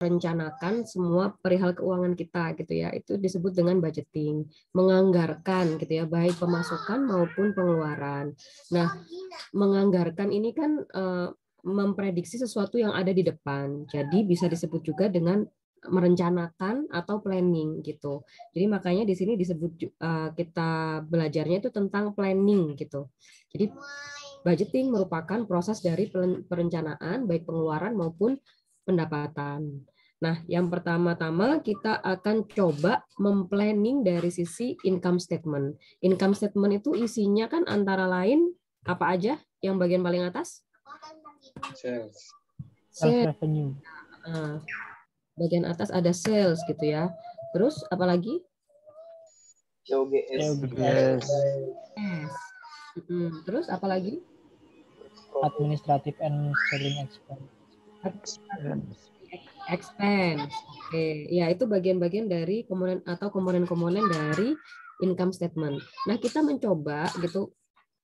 merencanakan semua perihal keuangan kita gitu ya. Itu disebut dengan budgeting, menganggarkan gitu ya, baik pemasukan maupun pengeluaran. Nah, menganggarkan ini kan memprediksi sesuatu yang ada di depan. Jadi bisa disebut juga dengan merencanakan atau planning gitu. Jadi makanya di sini disebut kita belajarnya itu tentang planning gitu. Jadi budgeting merupakan proses dari perencanaan baik pengeluaran maupun pendapatan. Nah, yang pertama-tama kita akan coba memplanning dari sisi income statement. Income statement itu isinya kan antara lain apa aja? Yang bagian paling atas? Sales. Sales. Revenue. Bagian atas ada sales gitu ya. Terus apa lagi? COGS. Terus apa lagi? Administrative and selling expense. Expense. Oke, ya itu bagian-bagian dari komponen-komponen dari income statement. Nah, kita mencoba gitu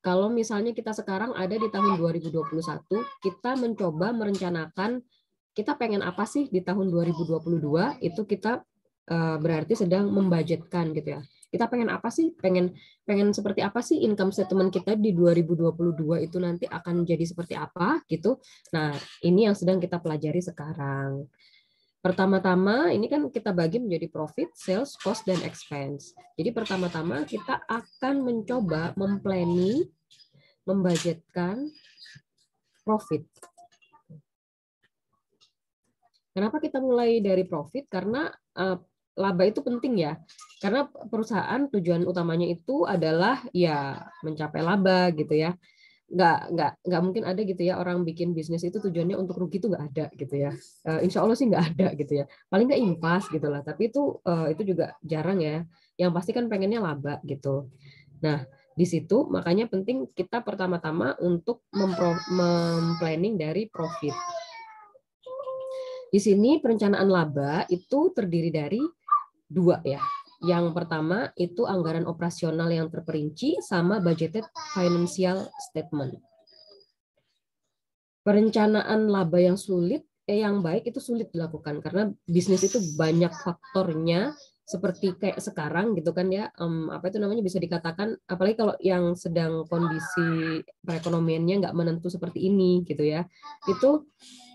kalau misalnya kita sekarang ada di tahun 2021, kita mencoba merencanakan kita pengen apa sih di tahun 2022, itu kita berarti sedang membudgetkan gitu ya. Kita pengen apa sih? Pengen seperti apa sih income statement kita di 2022 itu nanti akan jadi seperti apa gitu. Nah, ini yang sedang kita pelajari sekarang. Pertama-tama ini kan kita bagi menjadi profit, sales, cost, dan expense. Jadi pertama-tama kita akan mencoba memplanning, membudgetkan profit. Kenapa kita mulai dari profit? Karena laba itu penting ya. Karena perusahaan tujuan utamanya itu adalah ya mencapai laba gitu ya. Nggak mungkin ada gitu ya orang bikin bisnis itu tujuannya untuk rugi itu nggak ada gitu ya. Insya Allah sih nggak ada gitu ya. Paling nggak impas gitu lah. Tapi itu juga jarang ya. Yang pasti kan pengennya laba gitu. Nah, di situ makanya penting kita pertama-tama untuk memplanning dari profit. Di sini perencanaan laba itu terdiri dari dua ya. Yang pertama itu anggaran operasional yang terperinci sama budgeted financial statement. Perencanaan laba yang yang baik itu sulit dilakukan karena bisnis itu banyak faktornya seperti kayak sekarang gitu kan ya, apa itu namanya bisa dikatakan apalagi kalau yang sedang kondisi perekonomiannya nggak menentu seperti ini gitu ya, itu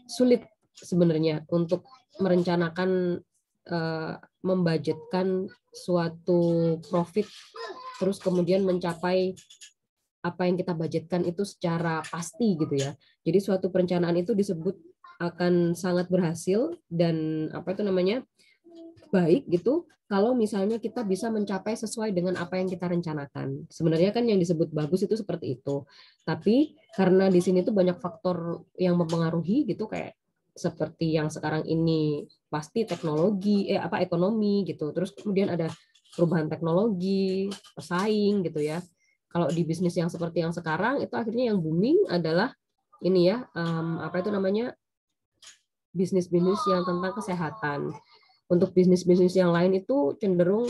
sulit sebenarnya untuk merencanakan membudgetkan suatu profit terus kemudian mencapai apa yang kita budgetkan itu secara pasti gitu ya. Jadi suatu perencanaan itu disebut akan sangat berhasil dan apa itu namanya baik gitu kalau misalnya kita bisa mencapai sesuai dengan apa yang kita rencanakan. Sebenarnya kan yang disebut bagus itu seperti itu. Tapi karena di sini tuh banyak faktor yang mempengaruhi gitu kayak seperti yang sekarang ini pasti teknologi ekonomi gitu. Terus kemudian ada perubahan teknologi, pesaing gitu ya. Kalau di bisnis yang seperti yang sekarang itu akhirnya yang booming adalah ini ya apa itu namanya bisnis-bisnis yang tentang kesehatan. Untuk bisnis-bisnis yang lain itu cenderung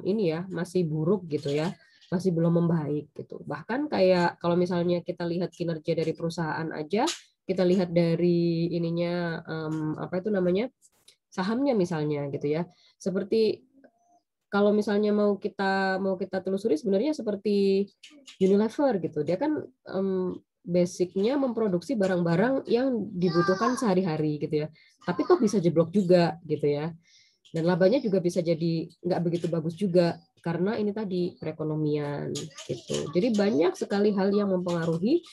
ini ya masih buruk gitu ya, masih belum membaik gitu. Bahkan kayak kalau misalnya kita lihat kinerja dari perusahaan aja, kita lihat dari ininya apa itu namanya sahamnya misalnya gitu ya. Seperti kalau misalnya mau kita telusuri sebenarnya seperti Unilever gitu. Dia kan basicnya memproduksi barang-barang yang dibutuhkan sehari-hari gitu ya. Tapi kok bisa jeblok juga gitu ya. Dan labanya juga bisa jadi nggak begitu bagus juga karena ini tadi perekonomian gitu. Jadi banyak sekali hal yang mempengaruhi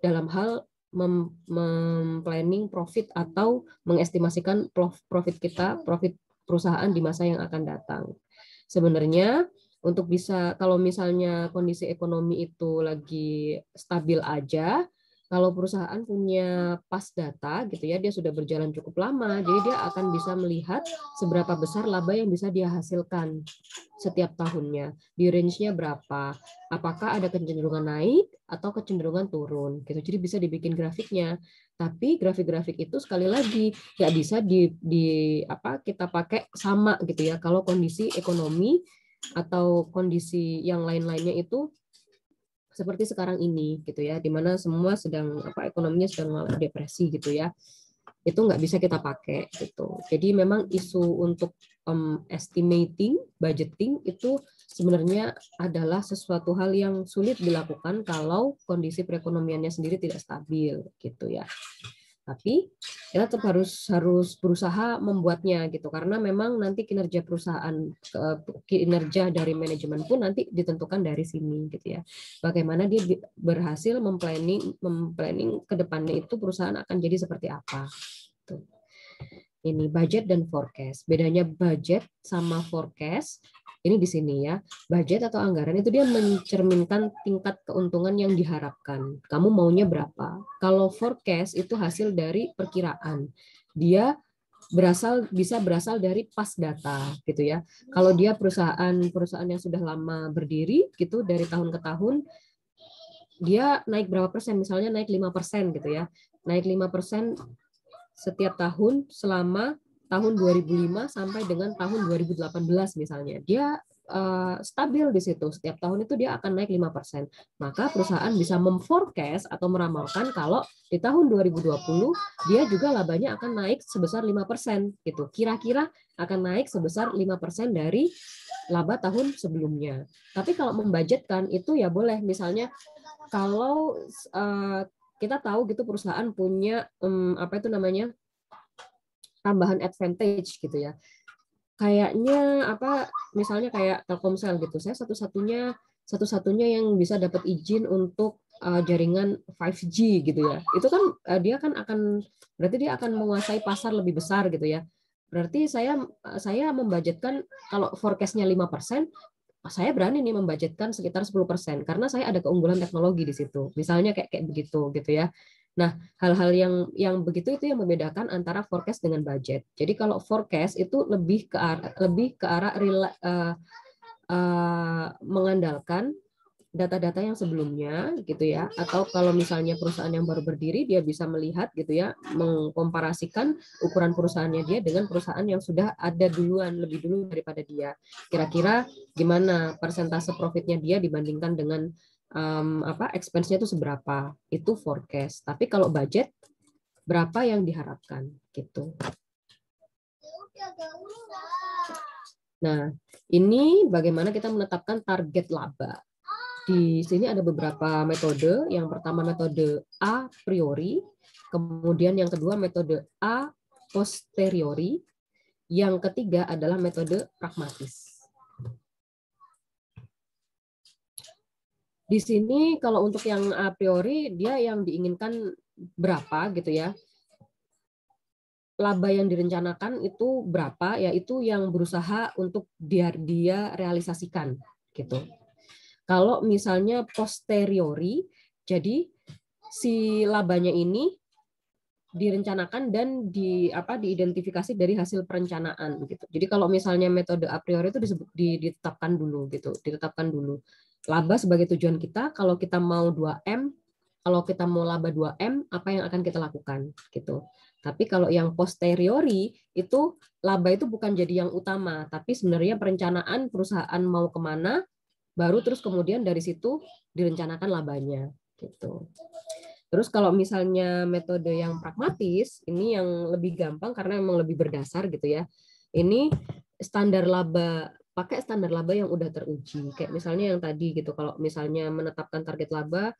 dalam hal memplanning profit atau mengestimasikan profit kita, profit perusahaan di masa yang akan datang. Sebenarnya untuk bisa kalau misalnya kondisi ekonomi itu lagi stabil aja, kalau perusahaan punya pas data gitu ya, dia sudah berjalan cukup lama, jadi dia akan bisa melihat seberapa besar laba yang bisa dia hasilkan setiap tahunnya, di range-nya berapa, apakah ada kecenderungan naik atau kecenderungan turun gitu. Jadi bisa dibikin grafiknya. Tapi grafik-grafik itu sekali lagi nggak bisa kita pakai sama gitu ya. Kalau kondisi ekonomi atau kondisi yang lain-lainnya itu seperti sekarang ini gitu ya, di mana semua sedang ekonominya sedang mengalami depresi gitu ya. itu nggak bisa kita pakai gitu. Jadi memang isu untuk estimating, budgeting itu sebenarnya adalah sesuatu hal yang sulit dilakukan kalau kondisi perekonomiannya sendiri tidak stabil gitu ya. Tapi kita tetap harus berusaha membuatnya gitu, karena memang nanti kinerja perusahaan, kinerja dari manajemen pun nanti ditentukan dari sini gitu ya. Bagaimana dia berhasil memplanning ke depannya itu perusahaan akan jadi seperti apa. Tuh. Ini budget dan forecast. Bedanya budget sama forecast ini di sini ya. Budget atau anggaran itu dia mencerminkan tingkat keuntungan yang diharapkan. Kamu maunya berapa? Kalau forecast itu hasil dari perkiraan. Dia bisa berasal dari past data gitu ya. Kalau dia perusahaan yang sudah lama berdiri gitu dari tahun ke tahun, dia naik berapa persen? Misalnya naik 5% gitu ya. Naik 5% setiap tahun selama tahun 2005 sampai dengan tahun 2018 misalnya. Dia stabil di situ. Setiap tahun itu dia akan naik 5%. Maka perusahaan bisa memforecast atau meramalkan kalau di tahun 2020 dia juga labanya akan naik sebesar 5% gitu. Kira-kira akan naik sebesar 5% dari laba tahun sebelumnya. Tapi kalau membudgetkan itu ya boleh, misalnya kalau kita tahu gitu perusahaan punya apa itu namanya, tambahan advantage gitu ya. Kayaknya apa, misalnya kayak Telkomsel gitu. Saya satu-satunya yang bisa dapat izin untuk jaringan 5G gitu ya. Itu kan dia kan berarti dia akan menguasai pasar lebih besar gitu ya. Berarti saya membudgetkan kalau forecast-nya 5%, saya berani nih membudgetkan sekitar 10% karena saya ada keunggulan teknologi di situ. Misalnya kayak begitu gitu ya. Nah, hal-hal yang begitu itu yang membedakan antara forecast dengan budget. Jadi kalau forecast itu lebih ke arah mengandalkan data-data yang sebelumnya gitu ya, atau kalau misalnya perusahaan yang baru berdiri dia bisa melihat gitu ya, mengkomparasikan ukuran perusahaannya dia dengan perusahaan yang sudah ada duluan, lebih dulu daripada dia. Kira-kira gimana persentase profitnya dia dibandingkan dengan expense-nya itu seberapa, itu forecast. Tapi kalau budget berapa yang diharapkan gitu. Nah, ini bagaimana kita menetapkan target laba. Di sini ada beberapa metode. Yang pertama metode a priori, kemudian yang kedua metode a posteriori, yang ketiga adalah metode pragmatis. Di sini kalau untuk yang a priori dia yang diinginkan berapa gitu ya. Laba yang direncanakan itu berapa, yaitu yang berusaha untuk dia realisasikan gitu. Kalau misalnya posteriori, jadi si labanya ini direncanakan dan diidentifikasi dari hasil perencanaan gitu. Jadi kalau misalnya metode a priori itu ditetapkan dulu gitu, ditetapkan dulu. Laba sebagai tujuan kita, kalau kita mau 2M, kalau kita mau laba 2M, apa yang akan kita lakukan gitu. Tapi kalau yang posteriori itu laba itu bukan jadi yang utama, tapi sebenarnya perencanaan perusahaan mau kemana, baru terus kemudian dari situ direncanakan labanya gitu. Terus kalau misalnya metode yang pragmatis, ini yang lebih gampang karena memang lebih berdasar gitu ya. Ini standar laba, pakai standar laba yang udah teruji. Kayak misalnya yang tadi gitu, kalau misalnya menetapkan target laba,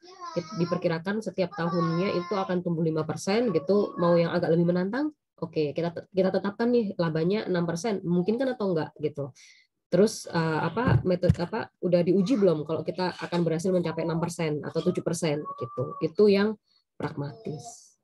diperkirakan setiap tahunnya itu akan tumbuh 5% gitu, mau yang agak lebih menantang, oke, kita tetapkan nih labanya 6%, mungkin kan atau enggak gitu. Terus metode udah diuji belum kalau kita akan berhasil mencapai 6% atau 7% gitu. Itu yang pragmatis.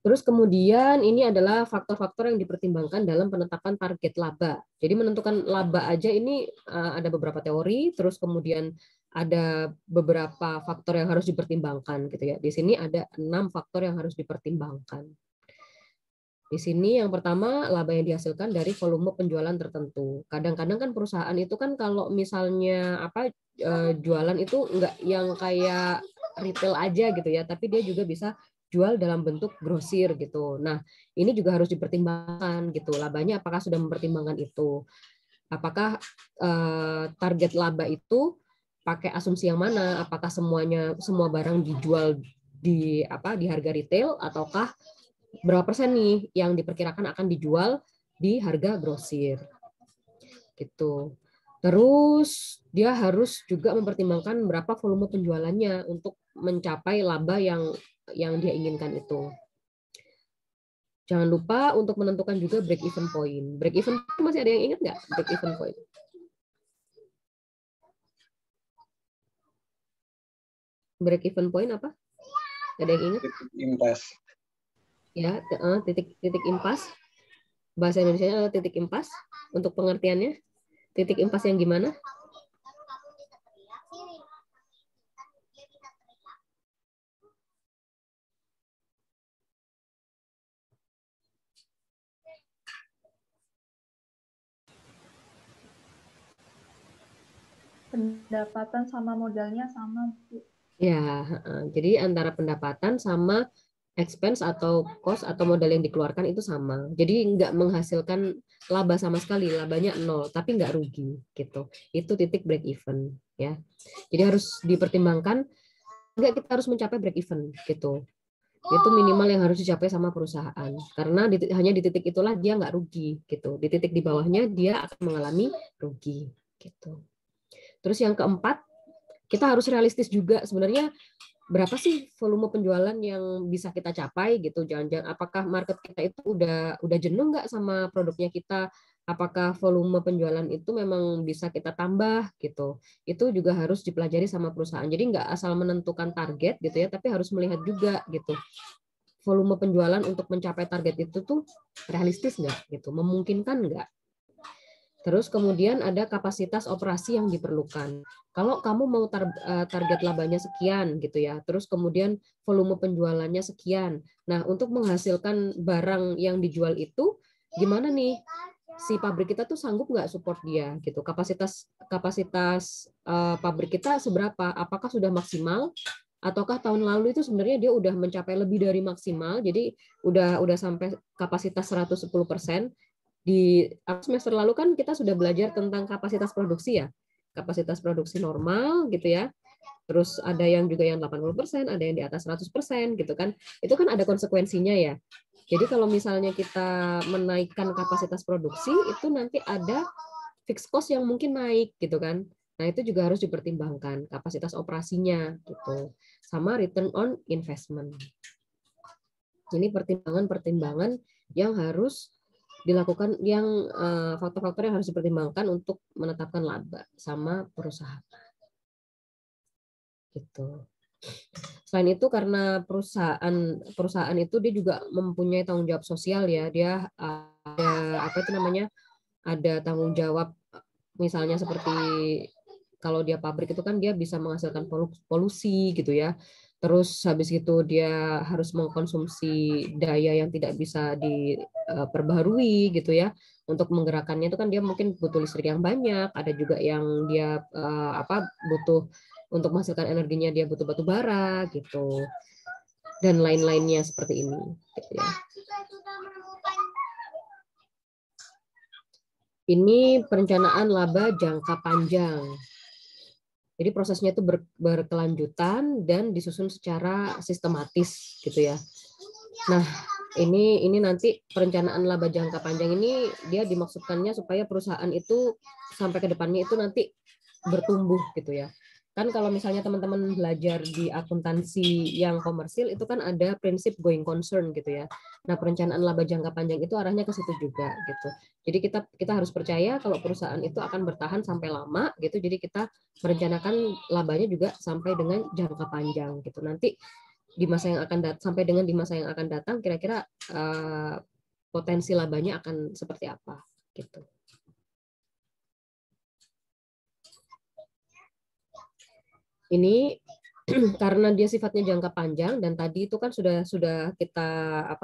Terus kemudian ini adalah faktor-faktor yang dipertimbangkan dalam penetapan target laba. Jadi menentukan laba aja ini ada beberapa teori, terus kemudian ada beberapa faktor yang harus dipertimbangkan gitu ya. Di sini ada 6 faktor yang harus dipertimbangkan. Di sini yang pertama laba yang dihasilkan dari volume penjualan tertentu. Kadang-kadang kan perusahaan itu kan kalau misalnya jualan itu enggak yang kayak retail aja gitu ya, tapi dia juga bisa jual dalam bentuk grosir gitu. Nah, ini juga harus dipertimbangkan gitu. Labanya apakah sudah mempertimbangkan itu? Apakah target laba itu pakai asumsi yang mana? Apakah semua barang dijual di harga retail ataukah berapa persen nih yang diperkirakan akan dijual di harga grosir gitu. Terus dia harus juga mempertimbangkan berapa volume penjualannya untuk mencapai laba yang dia inginkan itu. Jangan lupa untuk menentukan juga break even point. Break even masih ada yang ingat nggak break even point? Break even point apa? Ada yang ingat? Titik impas. Ya, titik impas. Bahasa Indonesia adalah titik impas. Untuk pengertiannya, titik impas yang gimana? Pendapatan sama modalnya sama, Bu. Ya, jadi antara pendapatan sama expense atau cost atau modal yang dikeluarkan itu sama. Jadi nggak menghasilkan laba sama sekali, labanya nol, tapi nggak rugi gitu. Itu titik break even ya. Jadi harus dipertimbangkan nggak kita harus mencapai break even gitu. Itu minimal yang harus dicapai sama perusahaan. Karena hanya di titik itulah dia nggak rugi gitu. Di titik di bawahnya dia akan mengalami rugi gitu. Terus yang keempat, kita harus realistis juga sebenarnya berapa sih volume penjualan yang bisa kita capai gitu. Jangan-jangan apakah market kita itu udah jenuh nggak sama produknya kita? Apakah volume penjualan itu memang bisa kita tambah gitu. Itu juga harus dipelajari sama perusahaan. Jadi nggak asal menentukan target gitu ya, tapi harus melihat juga gitu. Volume penjualan untuk mencapai target itu tuh realistis nggak gitu, memungkinkan nggak? Terus kemudian ada kapasitas operasi yang diperlukan. Kalau kamu mau target labanya sekian gitu ya, terus kemudian volume penjualannya sekian. Nah, untuk menghasilkan barang yang dijual itu gimana nih? Si pabrik kita tuh sanggup nggak support dia gitu. Kapasitas pabrik kita seberapa? Apakah sudah maksimal? Ataukah tahun lalu itu sebenarnya dia udah mencapai lebih dari maksimal, jadi udah sampai kapasitas 110%. Di semester lalu kan kita sudah belajar tentang kapasitas produksi ya. Kapasitas produksi normal gitu ya. Terus ada yang juga yang 80%, ada yang di atas 100% gitu kan. Itu kan ada konsekuensinya ya. Jadi kalau misalnya kita menaikkan kapasitas produksi, itu nanti ada fixed cost yang mungkin naik gitu kan. Nah, itu juga harus dipertimbangkan kapasitas operasinya gitu. Sama return on investment. Ini pertimbangan-pertimbangan yang harus dilakukan, yang faktor-faktor yang harus dipertimbangkan untuk menetapkan laba sama perusahaan. Gitu. Selain itu karena perusahaan itu dia juga mempunyai tanggung jawab sosial ya. Dia ada ada tanggung jawab, misalnya seperti kalau dia pabrik itu kan dia bisa menghasilkan polusi gitu ya. Terus habis itu dia harus mengkonsumsi daya yang tidak bisa diperbaharui gitu ya. Untuk menggerakkannya itu kan dia mungkin butuh listrik yang banyak, ada juga yang dia butuh untuk menghasilkan energinya dia butuh batu bara gitu. Dan lain-lainnya seperti ini gitu ya. Ini perencanaan laba jangka panjang. Jadi prosesnya itu berkelanjutan dan disusun secara sistematis gitu ya. Nah, ini nanti perencanaan laba jangka panjang ini dia dimaksudkannya supaya perusahaan itu sampai ke depannya itu nanti bertumbuh gitu ya. Kan kalau misalnya teman-teman belajar di akuntansi yang komersil itu kan ada prinsip going concern gitu ya. Nah, perencanaan laba jangka panjang itu arahnya ke situ juga gitu. Jadi kita harus percaya kalau perusahaan itu akan bertahan sampai lama gitu. Jadi kita merencanakan labanya juga sampai dengan jangka panjang gitu. Nanti di masa yang akan sampai dengan di masa yang akan datang kira-kira potensi labanya akan seperti apa gitu. Ini karena dia sifatnya jangka panjang dan tadi itu kan sudah kita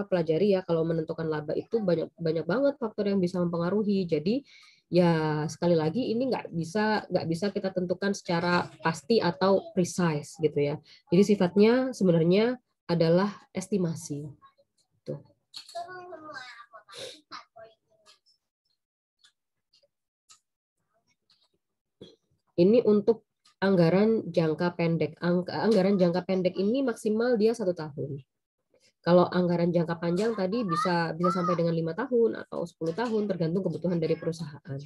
pelajari ya, kalau menentukan laba itu banyak banget faktor yang bisa mempengaruhi. Jadi ya sekali lagi ini nggak bisa kita tentukan secara pasti atau precise gitu ya. Jadi sifatnya sebenarnya adalah estimasi. Tuh. Ini untuk anggaran jangka pendek. Anggaran jangka pendek ini maksimal dia 1 tahun. Kalau anggaran jangka panjang tadi bisa sampai dengan 5 tahun atau 10 tahun tergantung kebutuhan dari perusahaan.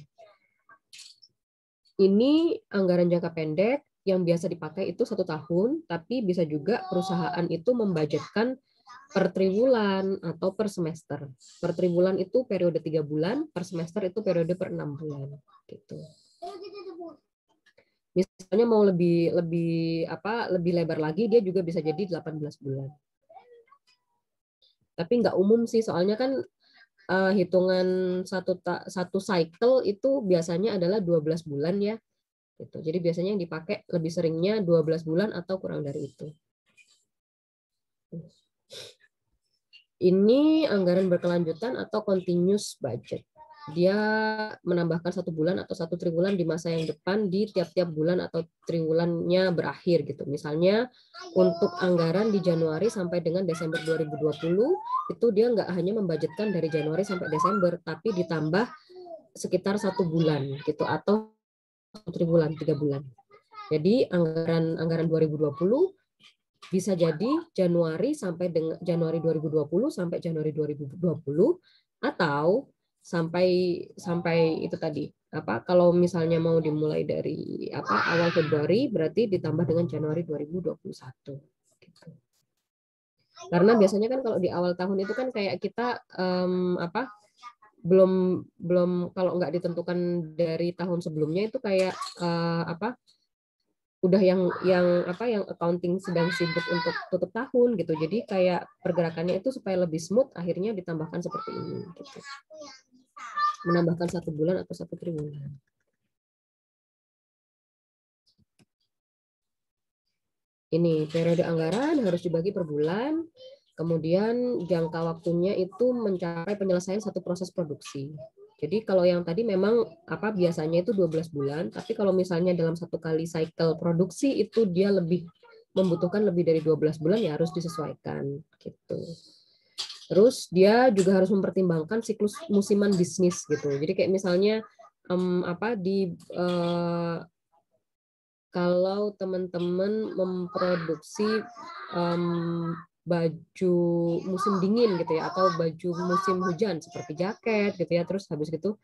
Ini anggaran jangka pendek yang biasa dipakai itu 1 tahun, tapi bisa juga perusahaan itu membudgetkan per triwulan atau per semester. Per triwulan itu periode 3 bulan, per semester itu periode per 6 bulan. Gitu. Misalnya mau lebih lebar lagi, dia juga bisa jadi 18 bulan. Tapi nggak umum sih, soalnya kan hitungan satu cycle itu biasanya adalah 12 bulan ya. Gitu. Jadi biasanya yang dipakai lebih seringnya 12 bulan atau kurang dari itu. Ini anggaran berkelanjutan atau continuous budget. Dia menambahkan 1 bulan atau 1 triwulan di masa yang depan di tiap-tiap bulan atau triwulannya berakhir gitu. Misalnya untuk anggaran di Januari sampai dengan Desember 2020 itu dia nggak hanya membudgetkan dari Januari sampai Desember, tapi ditambah sekitar 1 bulan gitu atau 1 triwulan 3 bulan. Jadi anggaran 2020 bisa jadi Januari sampai dengan Januari 2020 sampai Januari 2020 atau sampai itu tadi kalau misalnya mau dimulai dari awal Februari berarti ditambah dengan Januari 2021 gitu. Karena biasanya kan kalau di awal tahun itu kan kayak kita belum kalau nggak ditentukan dari tahun sebelumnya itu kayak udah yang accounting sedang sibuk untuk tutup tahun gitu. Jadi kayak pergerakannya itu supaya lebih smooth akhirnya ditambahkan seperti ini gitu. Menambahkan 1 bulan atau 1 triwulan. Ini periode anggaran harus dibagi per bulan. Kemudian jangka waktunya itu mencapai penyelesaian 1 proses produksi. Jadi kalau yang tadi memang biasanya itu 12 bulan, tapi kalau misalnya dalam 1 kali cycle produksi itu dia membutuhkan lebih dari 12 bulan ya harus disesuaikan gitu. Terus dia juga harus mempertimbangkan siklus musiman bisnis gitu. Jadi kayak misalnya kalau teman-teman memproduksi baju musim dingin gitu ya atau baju musim hujan seperti jaket gitu ya, terus habis itu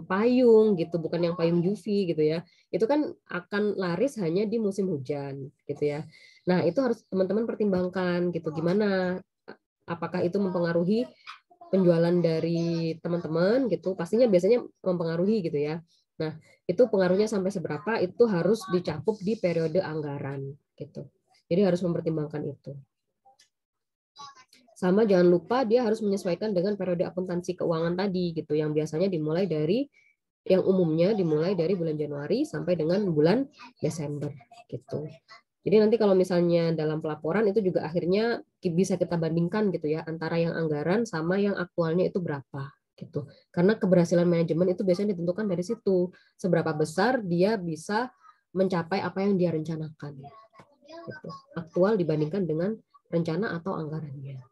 payung gitu, bukan yang payung UV gitu ya, itu kan akan laris hanya di musim hujan gitu ya. Nah itu harus teman-teman pertimbangkan gitu, gimana apakah itu mempengaruhi penjualan dari teman-teman gitu, pastinya biasanya mempengaruhi gitu ya. Nah itu pengaruhnya sampai seberapa itu harus dicakup di periode anggaran gitu. Jadi harus mempertimbangkan itu. Sama jangan lupa dia harus menyesuaikan dengan periode akuntansi keuangan tadi gitu, yang biasanya dimulai dari yang umumnya dimulai dari bulan Januari sampai dengan bulan Desember gitu. Jadi nanti kalau misalnya dalam pelaporan itu juga akhirnya bisa kita bandingkan gitu ya antara yang anggaran sama yang aktualnya itu berapa gitu. Karena keberhasilan manajemen itu biasanya ditentukan dari situ, seberapa besar dia bisa mencapai apa yang dia rencanakan. Gitu. Aktual dibandingkan dengan rencana atau anggarannya.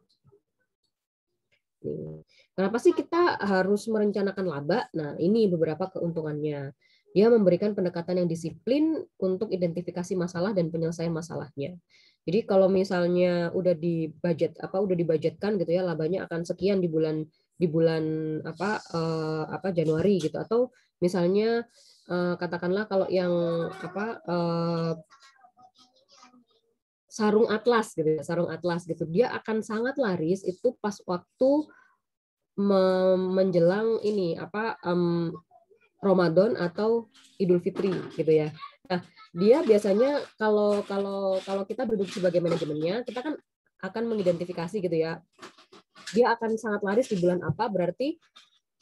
Kenapa sih kita harus merencanakan laba? Nah, ini beberapa keuntungannya. Dia memberikan pendekatan yang disiplin untuk identifikasi masalah dan penyelesaian masalahnya. Jadi kalau misalnya udah dibudgetkan gitu ya, labanya akan sekian di bulan Januari gitu, atau misalnya katakanlah kalau yang sarung atlas gitu, dia akan sangat laris itu pas waktu menjelang ini Ramadan atau Idul Fitri gitu ya. Nah, dia biasanya kalau kita duduk sebagai manajemennya, kita kan akan mengidentifikasi gitu ya. Dia akan sangat laris di bulan apa, berarti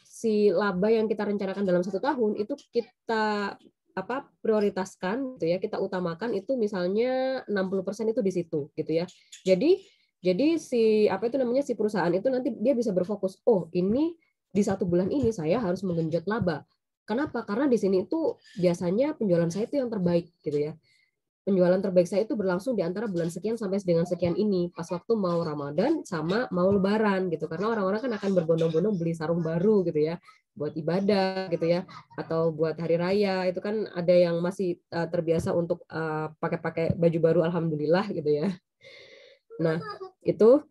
si laba yang kita rencanakan dalam 1 tahun itu kita prioritaskan gitu ya, kita utamakan itu misalnya 60% itu di situ gitu ya. Jadi si si perusahaan itu nanti dia bisa berfokus, oh ini di 1 bulan ini saya harus menggenjot laba. Kenapa? Karena di sini itu biasanya penjualan saya itu yang terbaik gitu ya. penjualan terbaik saya itu berlangsung di antara bulan sekian sampai dengan sekian ini, pas waktu mau Ramadan sama mau Lebaran gitu, karena orang-orang kan akan berbondong-bondong beli sarung baru gitu ya, buat ibadah gitu ya, atau buat hari raya. Itu kan ada yang masih terbiasa untuk pakai-pakai baju baru, alhamdulillah gitu ya. Nah itu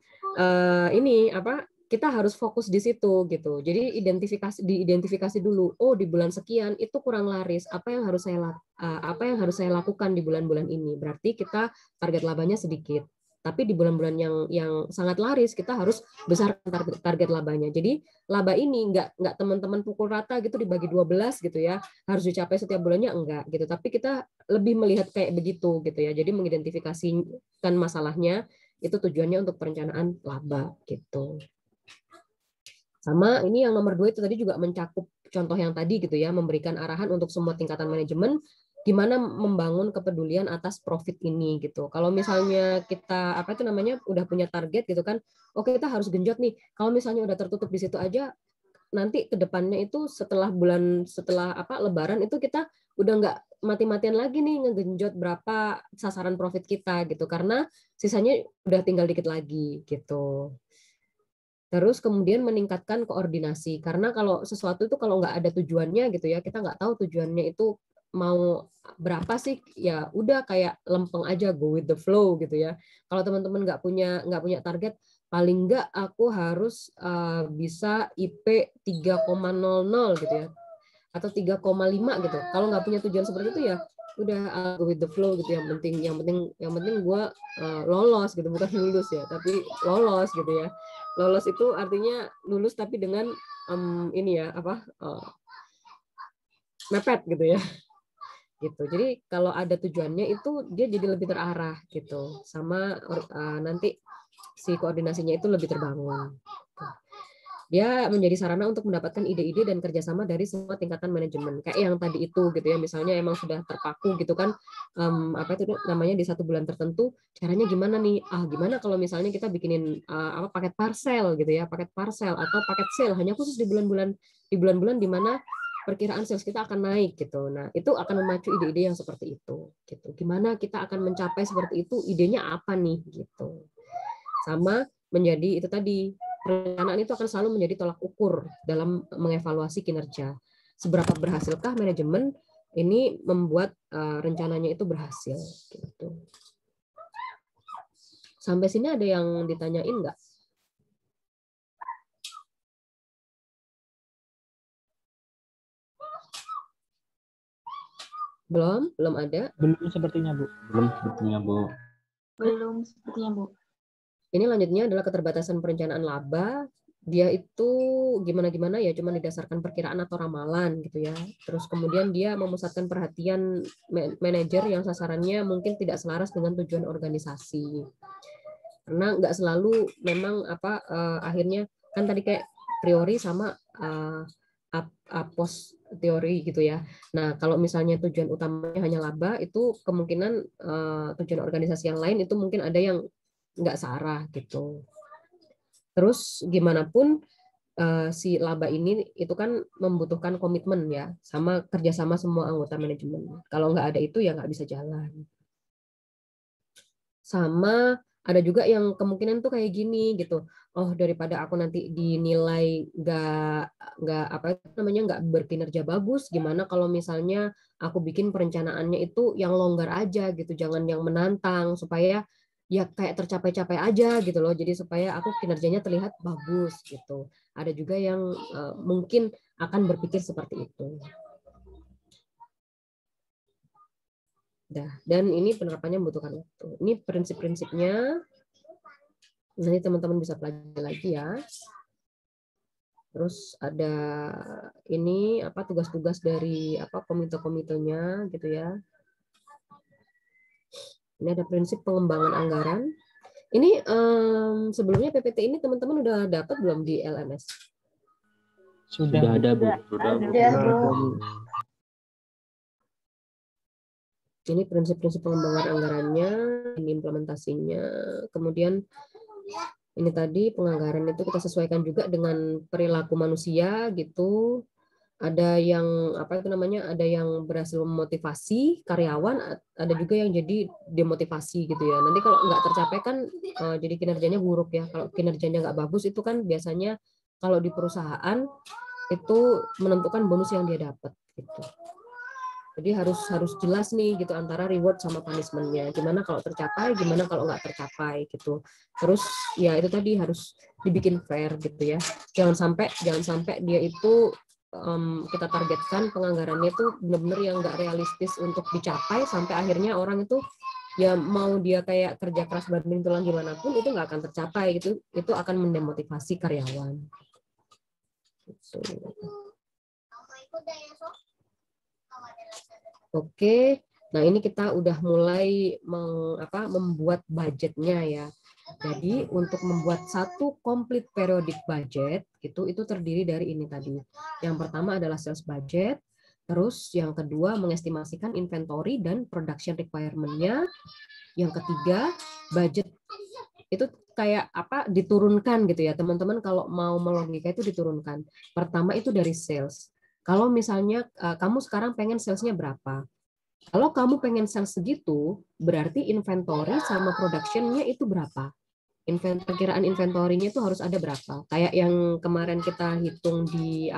ini apa, kita harus fokus di situ gitu. Jadi diidentifikasi dulu. Oh, di bulan sekian itu kurang laris. Apa yang harus saya lakukan di bulan-bulan ini? Berarti kita target labanya sedikit. Tapi di bulan-bulan yang sangat laris kita harus besar target labanya. Jadi laba ini nggak teman-teman pukul rata gitu dibagi 12 gitu ya. Harus dicapai setiap bulannya, enggak gitu. Tapi kita lebih melihat kayak begitu gitu ya. Jadi mengidentifikasikan masalahnya itu tujuannya untuk perencanaan laba gitu. Sama ini yang nomor 2 itu tadi juga mencakup contoh yang tadi gitu ya, memberikan arahan untuk semua tingkatan manajemen gimana membangun kepedulian atas profit ini gitu. Kalau misalnya kita udah punya target gitu kan, oke kita harus genjot nih. Kalau misalnya udah tertutup di situ aja, nanti ke depannya itu setelah Lebaran itu kita udah nggak mati-matian lagi nih ngegenjot berapa sasaran profit kita gitu, karena sisanya udah tinggal dikit lagi gitu. Terus kemudian meningkatkan koordinasi, karena kalau sesuatu itu kalau nggak ada tujuannya gitu ya, kita nggak tahu tujuannya itu mau berapa sih, ya udah kayak lempeng aja, go with the flow gitu ya. Kalau teman-teman nggak punya target, paling nggak aku harus bisa IP 3,00 gitu ya, atau 3,5 gitu. Kalau nggak punya tujuan seperti itu ya udah go with the flow gitu. Yang penting gue lolos gitu, bukan lulus ya, tapi lolos gitu ya. Lolos itu artinya lulus tapi dengan mepet gitu ya. Gitu. Jadi kalau ada tujuannya itu dia jadi lebih terarah gitu. Sama nanti si koordinasinya itu lebih terbangun. Dia menjadi sarana untuk mendapatkan ide-ide dan kerjasama dari semua tingkatan manajemen. Kayak yang tadi itu gitu ya, misalnya emang sudah terpaku gitu kan, di 1 bulan tertentu, caranya gimana nih? Gimana kalau misalnya kita bikinin paket parcel gitu ya, paket parcel atau paket sale hanya khusus di bulan-bulan di mana perkiraan sales kita akan naik gitu. Nah, itu akan memacu ide-ide yang seperti itu gitu. Gimana kita akan mencapai seperti itu? Idenya apa nih gitu. Sama menjadi itu tadi, perencanaan itu akan selalu menjadi tolak ukur dalam mengevaluasi kinerja. Seberapa berhasilkah manajemen ini membuat rencananya itu berhasil gitu. Sampai sini ada yang ditanyain nggak? Belum ada. Belum sepertinya, Bu. Belum sepertinya, Bu. Ini lanjutnya adalah keterbatasan perencanaan laba. Dia itu gimana ya, cuma didasarkan perkiraan atau ramalan gitu ya. Terus kemudian dia memusatkan perhatian manajer yang sasarannya mungkin tidak selaras dengan tujuan organisasi. Karena nggak selalu memang akhirnya kan tadi kayak priori sama post teori gitu ya. Nah, kalau misalnya tujuan utamanya hanya laba, itu kemungkinan tujuan organisasi yang lain itu mungkin ada yang nggak searah gitu. Terus gimana pun si laba ini itu kan membutuhkan komitmen ya, sama kerjasama semua anggota manajemen. Kalau nggak ada itu ya nggak bisa jalan. Sama ada juga yang kemungkinan tuh kayak gini gitu. Oh, daripada aku nanti dinilai nggak berkinerja bagus, gimana kalau misalnya aku bikin perencanaannya itu yang longgar aja gitu, jangan yang menantang, supaya ya kayak tercapai-capai aja gitu loh. Jadi supaya aku kinerjanya terlihat bagus gitu. Ada juga yang mungkin akan berpikir seperti itu. Dan ini penerapannya membutuhkan waktu. Ini prinsip-prinsipnya. Nanti teman-teman bisa pelajari lagi ya. Terus ada ini tugas-tugas dari komite-komitenya gitu ya. Ini ada prinsip pengembangan anggaran. Ini sebelumnya PPT ini teman-teman udah dapat belum di LMS? Sudah ada, Bu. Ini prinsip-prinsip pengembangan anggarannya, ini implementasinya. Kemudian ini tadi penganggaran itu kita sesuaikan juga dengan perilaku manusia gitu. ada yang apa itu namanya, ada yang berhasil memotivasi karyawan, ada juga yang jadi demotivasi gitu ya. Nanti kalau nggak tercapai kan jadi kinerjanya buruk ya. Kalau kinerjanya nggak bagus itu kan biasanya kalau di perusahaan itu menentukan bonus yang dia dapat gitu. Jadi harus harus jelas nih gitu antara reward sama punishment-nya. Gimana kalau tercapai, gimana kalau nggak tercapai gitu. Terus ya itu tadi harus dibikin fair gitu ya. Jangan sampai dia itu kita targetkan penganggarannya itu benar-benar yang nggak realistis untuk dicapai sampai akhirnya orang itu ya mau dia kayak kerja keras banting tulang gimana pun itu nggak akan tercapai gitu. Itu akan mendemotivasi karyawan. Gitu. Oke, nah ini kita udah mulai membuat budgetnya ya. Jadi untuk membuat satu complete periodic budget itu terdiri dari ini tadi. Yang pertama adalah sales budget, terus yang kedua mengestimasikan inventory dan production requirement-nya. Yang ketiga budget itu kayak apa diturunkan gitu ya teman-teman, kalau mau melogika itu diturunkan. Pertama itu dari sales. Kalau misalnya kamu sekarang pengen salesnya berapa? Kalau kamu pengen sales segitu, berarti inventory sama production-nya itu berapa? Perkiraan inventory-nya itu harus ada berapa? Kayak yang kemarin kita hitung di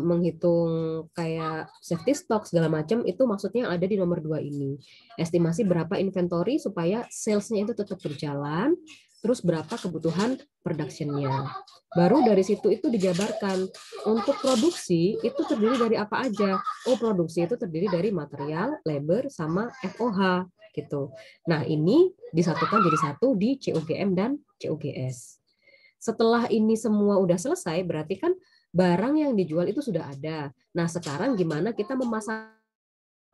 menghitung kayak safety stock segala macam, itu maksudnya ada di nomor 2 ini. Estimasi berapa inventory supaya sales-nya itu tetap berjalan, terus berapa kebutuhan production-nya. Baru dari situ itu dijabarkan. Untuk produksi itu terdiri dari apa aja? Oh, produksi itu terdiri dari material, labor, sama FOH gitu. Nah, ini disatukan jadi satu di COGM dan COGS. Setelah ini semua udah selesai, berarti kan barang yang dijual itu sudah ada. Nah, sekarang gimana kita memasang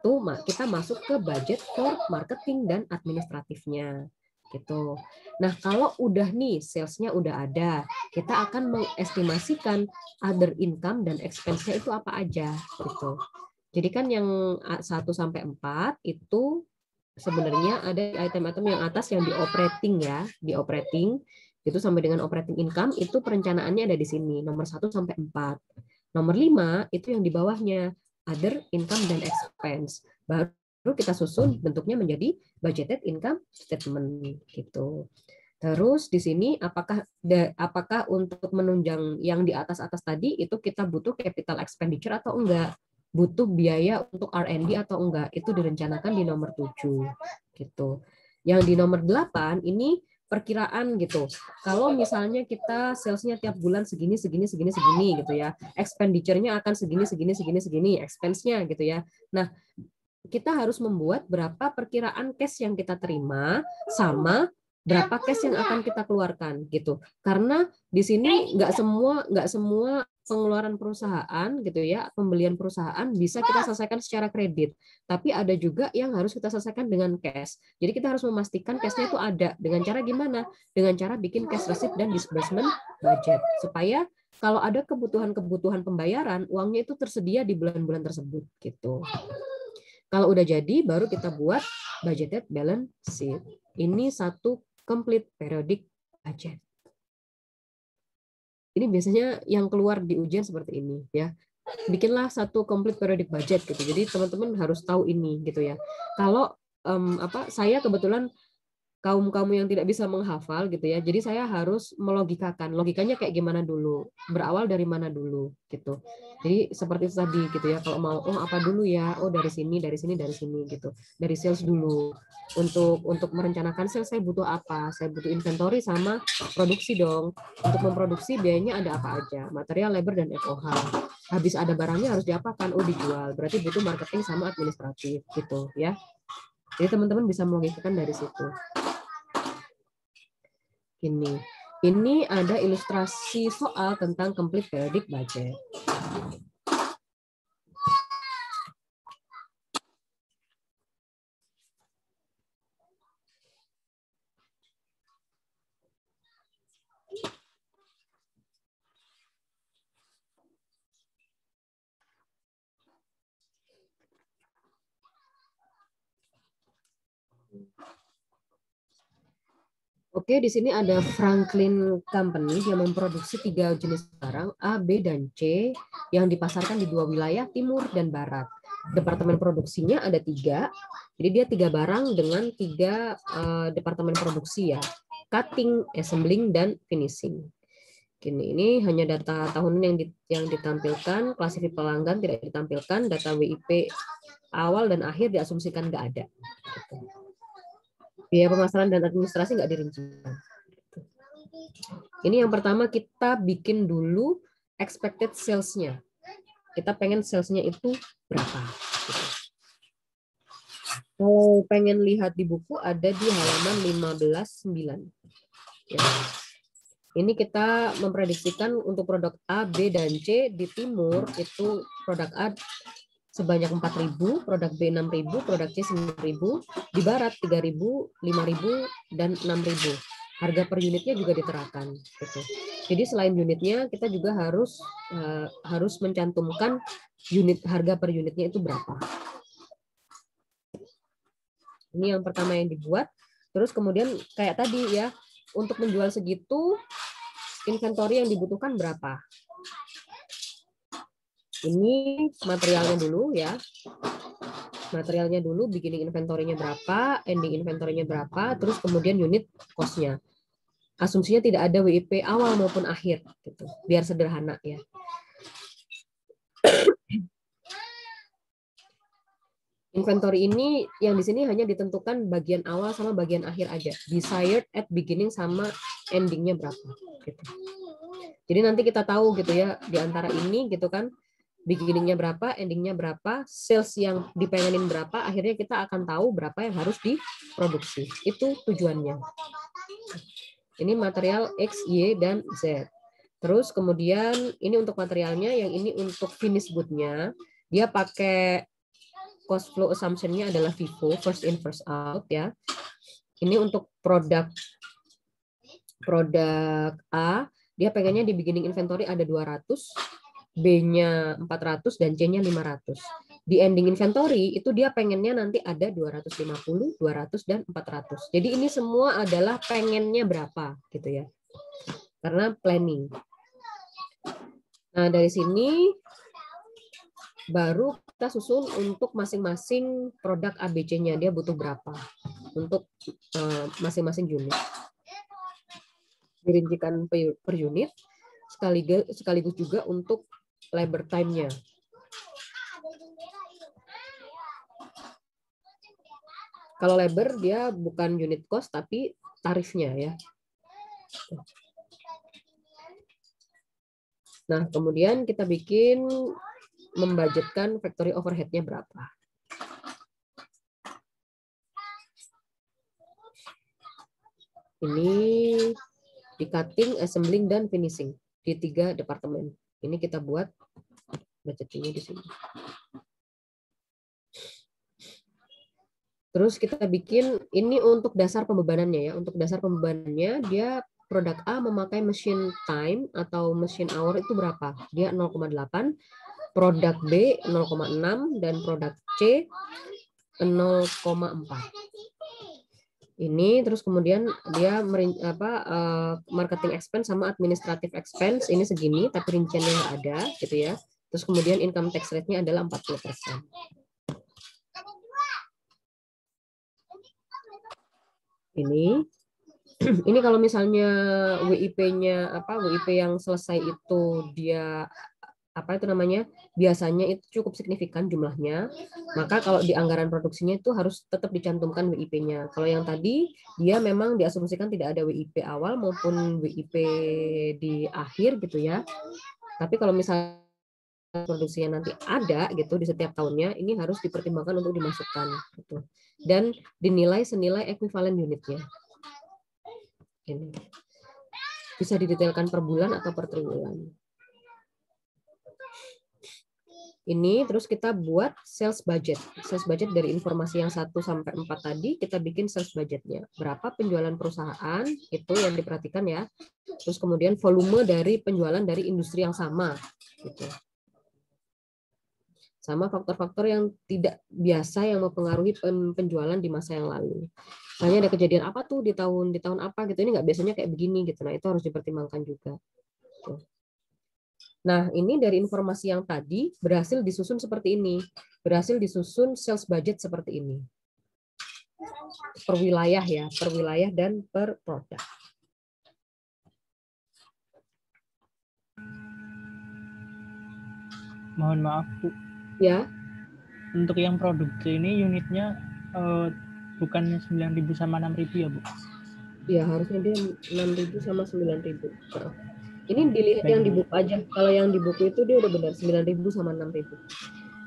itu? Kita masuk ke budget for marketing dan administratifnya gitu. Nah, kalau udah nih salesnya udah ada, kita akan mengestimasikan other income dan expense-nya itu apa aja gitu. Jadi kan yang 1 sampai 4 itu sebenarnya ada item-item yang atas yang di operating ya, di operating itu sampai dengan operating income itu perencanaannya ada di sini nomor 1 sampai 4. Nomor 5 itu yang di bawahnya other income dan expense. Baru kita susun bentuknya menjadi budgeted income statement gitu. Terus di sini apakah untuk menunjang yang di atas-atas tadi itu kita butuh capital expenditure atau enggak? Butuh biaya untuk R&D atau enggak? Itu direncanakan di nomor 7 gitu. Yang di nomor 8 ini perkiraan gitu. Kalau misalnya kita salesnya tiap bulan segini gitu ya. Expenditure-nya akan segini, expense-nya gitu ya. Nah, kita harus membuat berapa perkiraan cash yang kita terima sama berapa cash yang akan kita keluarkan gitu. Karena di sini nggak semua pengeluaran perusahaan gitu ya, pembelian perusahaan bisa kita selesaikan secara kredit. Tapi ada juga yang harus kita selesaikan dengan cash. Jadi kita harus memastikan cashnya itu ada. Dengan cara gimana? Dengan cara bikin cash receipt dan disbursement budget supaya kalau ada kebutuhan-kebutuhan pembayaran, uangnya itu tersedia di bulan-bulan tersebut gitu. Kalau udah jadi, baru kita buat budgeted balance sheet. Ini satu complete periodic budget. Ini biasanya yang keluar di ujian seperti ini ya. Bikinlah satu complete periodic budget gitu. Jadi teman-teman harus tahu ini gitu ya. Kalau saya kebetulan kaum yang tidak bisa menghafal gitu ya. Jadi saya harus melogikakan. Logikanya kayak gimana dulu? Berawal dari mana dulu gitu. Jadi seperti itu tadi gitu ya. Kalau mau apa dulu ya? Oh dari sini gitu. Dari sales dulu. Untuk merencanakan sales saya butuh apa? Saya butuh inventory sama produksi dong. Untuk memproduksi biayanya ada apa aja? Material, labor dan FOH. Habis ada barangnya harus diapakan? Oh dijual. Berarti butuh marketing sama administratif gitu ya. Jadi teman-teman bisa melogikakan dari situ. Ini ada ilustrasi soal tentang complete periodic budget. Oke, di sini ada Franklin Company yang memproduksi 3 jenis barang A, B, dan C yang dipasarkan di 2 wilayah timur dan barat. Departemen produksinya ada 3, jadi dia 3 barang dengan 3 departemen produksi ya, cutting, assembling, dan finishing. Ini hanya data tahunan yang ditampilkan, klasifikasi pelanggan tidak ditampilkan, data WIP awal dan akhir diasumsikan nggak ada. Biaya pemasaran dan administrasi nggak dirincikan. Ini yang pertama kita bikin dulu expected sales-nya. Kita pengen sales-nya itu berapa. Kalau pengen lihat di buku ada di halaman 15.9. Ya. Ini kita memprediksikan untuk produk A, B, dan C di timur itu produk A sebanyak 4.000, produk B 6.000, produk C 9.000, di barat 3.000, 5.000, dan 6.000. Harga per unitnya juga diterapkan. Gitu. Jadi selain unitnya, kita juga harus mencantumkan harga per unitnya itu berapa. Ini yang pertama yang dibuat. Terus kemudian kayak tadi ya, untuk menjual segitu, inventory yang dibutuhkan berapa? Ini materialnya dulu ya. Materialnya dulu, beginning inventory-nya berapa, ending inventory-nya berapa, terus kemudian unit cost-nya. Asumsinya tidak ada WIP awal maupun akhir, gitu. Biar sederhana ya. Inventory ini yang di sini hanya ditentukan bagian awal sama bagian akhir aja. Desired at beginning sama ending-nya berapa. Gitu. Jadi nanti kita tahu gitu ya, di antara ini gitu kan, beginning-nya berapa, ending-nya berapa, sales yang dipengenin berapa, akhirnya kita akan tahu berapa yang harus diproduksi. Itu tujuannya. Ini material X, Y, dan Z. Terus kemudian ini untuk materialnya, yang ini untuk finish good-nya. Dia pakai cost flow assumption-nya adalah FIFO, first in, first out ya. Ini untuk produk A, dia pengennya di beginning inventory ada 200, B-nya 400 dan C-nya 500. Di ending inventory itu dia pengennya nanti ada 250, 200 dan 400. Jadi ini semua adalah pengennya berapa gitu ya. Karena planning. Nah, dari sini baru kita susun untuk masing-masing produk ABC-nya dia butuh berapa untuk masing-masing unit. Dirincikan per unit sekaligus juga untuk labor time-nya. Kalau labor dia bukan unit cost tapi tarifnya ya. Nah, kemudian kita bikin membudgetkan factory overhead-nya berapa. Ini di cutting, assembling, dan finishing di 3 departemen. Ini kita buat budgetingnya di sini. Terus kita bikin ini untuk dasar pembebanannya ya. Untuk dasar pembebanannya dia produk A memakai machine time atau machine hour itu berapa? Dia 0,8, produk B 0,6 dan produk C 0,4. Ini terus kemudian dia marketing expense sama administrative expense ini segini tapi rinciannya nggak ada gitu ya. Terus kemudian income tax rate-nya adalah 40%. Ini kalau misalnya WIP-nya WIP yang selesai itu dia biasanya itu cukup signifikan jumlahnya, maka kalau di anggaran produksinya itu harus tetap dicantumkan WIP-nya. Kalau yang tadi dia memang diasumsikan tidak ada WIP awal maupun WIP di akhir gitu ya. Tapi kalau misalnya produksinya nanti ada gitu di setiap tahunnya, ini harus dipertimbangkan untuk dimasukkan gitu. Dan dinilai senilai ekuivalen unitnya. Ini bisa didetailkan per bulan atau per triwulan. Ini terus kita buat sales budget. Sales budget dari informasi yang 1 sampai 4 tadi, kita bikin sales budgetnya. Berapa penjualan perusahaan, itu yang diperhatikan ya. Terus kemudian volume dari penjualan dari industri yang sama. Gitu. sama faktor-faktor yang tidak biasa yang mempengaruhi penjualan di masa yang lalu. Misalnya ada kejadian apa tuh di tahun apa gitu, ini nggak biasanya kayak begini gitu. Nah, itu harus dipertimbangkan juga. Tuh. Nah, ini dari informasi yang tadi berhasil disusun seperti ini. Berhasil disusun sales budget seperti ini. Per wilayah ya, per wilayah dan per produk. Mohon maaf Bu, Ya, untuk yang produksi ini unitnya bukannya 9.000 sama 6.000 ya Bu? ya harusnya dia 6.000 sama 9.000. Ini dilihat Baik, yang di Bu. buku aja. Kalau yang di buku itu dia udah benar 9.000 sama 6.000.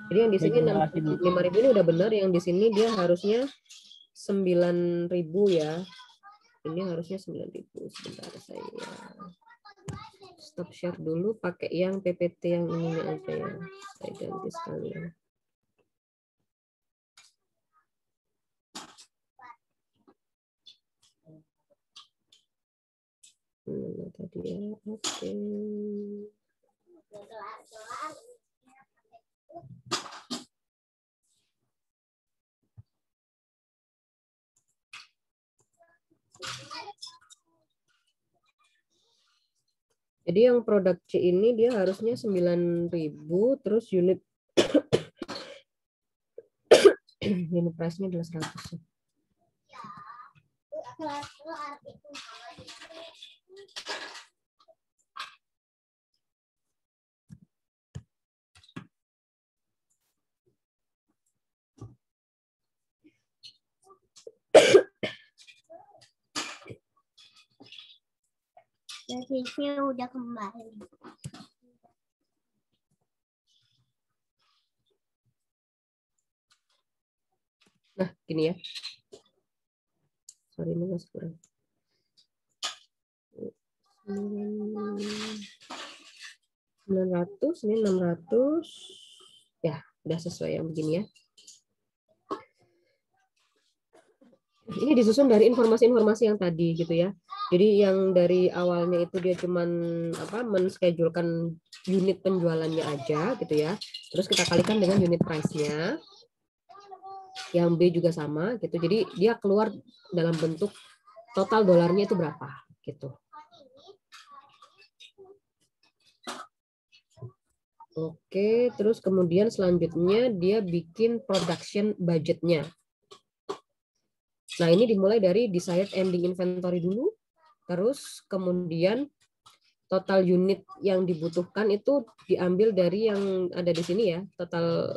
Jadi yang di Baik, sini terima kasih, Bu. 5.000 ini udah benar, yang di sini dia harusnya 9.000 ya. Ini harusnya 9.000. Sebentar saya stop share dulu, pakai yang PPT yang ininya aja ya. Saya ganti sekalian. Tadi ya, oke. Jadi yang produk C ini dia harusnya 9.000, terus unit unit price-nya adalah 100. Servisnya udah kembali. Nah, gini ya. Sorry, ini masih kurang. 900, ini 600. Ya, udah sesuai yang begini ya. Ini disusun dari informasi-informasi yang tadi gitu ya. Jadi yang dari awalnya itu dia cuman menschedulekan unit penjualannya aja gitu ya. Terus kita kalikan dengan unit price-nya. Yang B juga sama gitu. Jadi dia keluar dalam bentuk total dolarnya itu berapa gitu. Oke, terus kemudian selanjutnya dia bikin production budgetnya. Nah, ini dimulai dari desired ending inventory dulu, terus kemudian total unit yang dibutuhkan itu diambil dari yang ada di sini ya. Total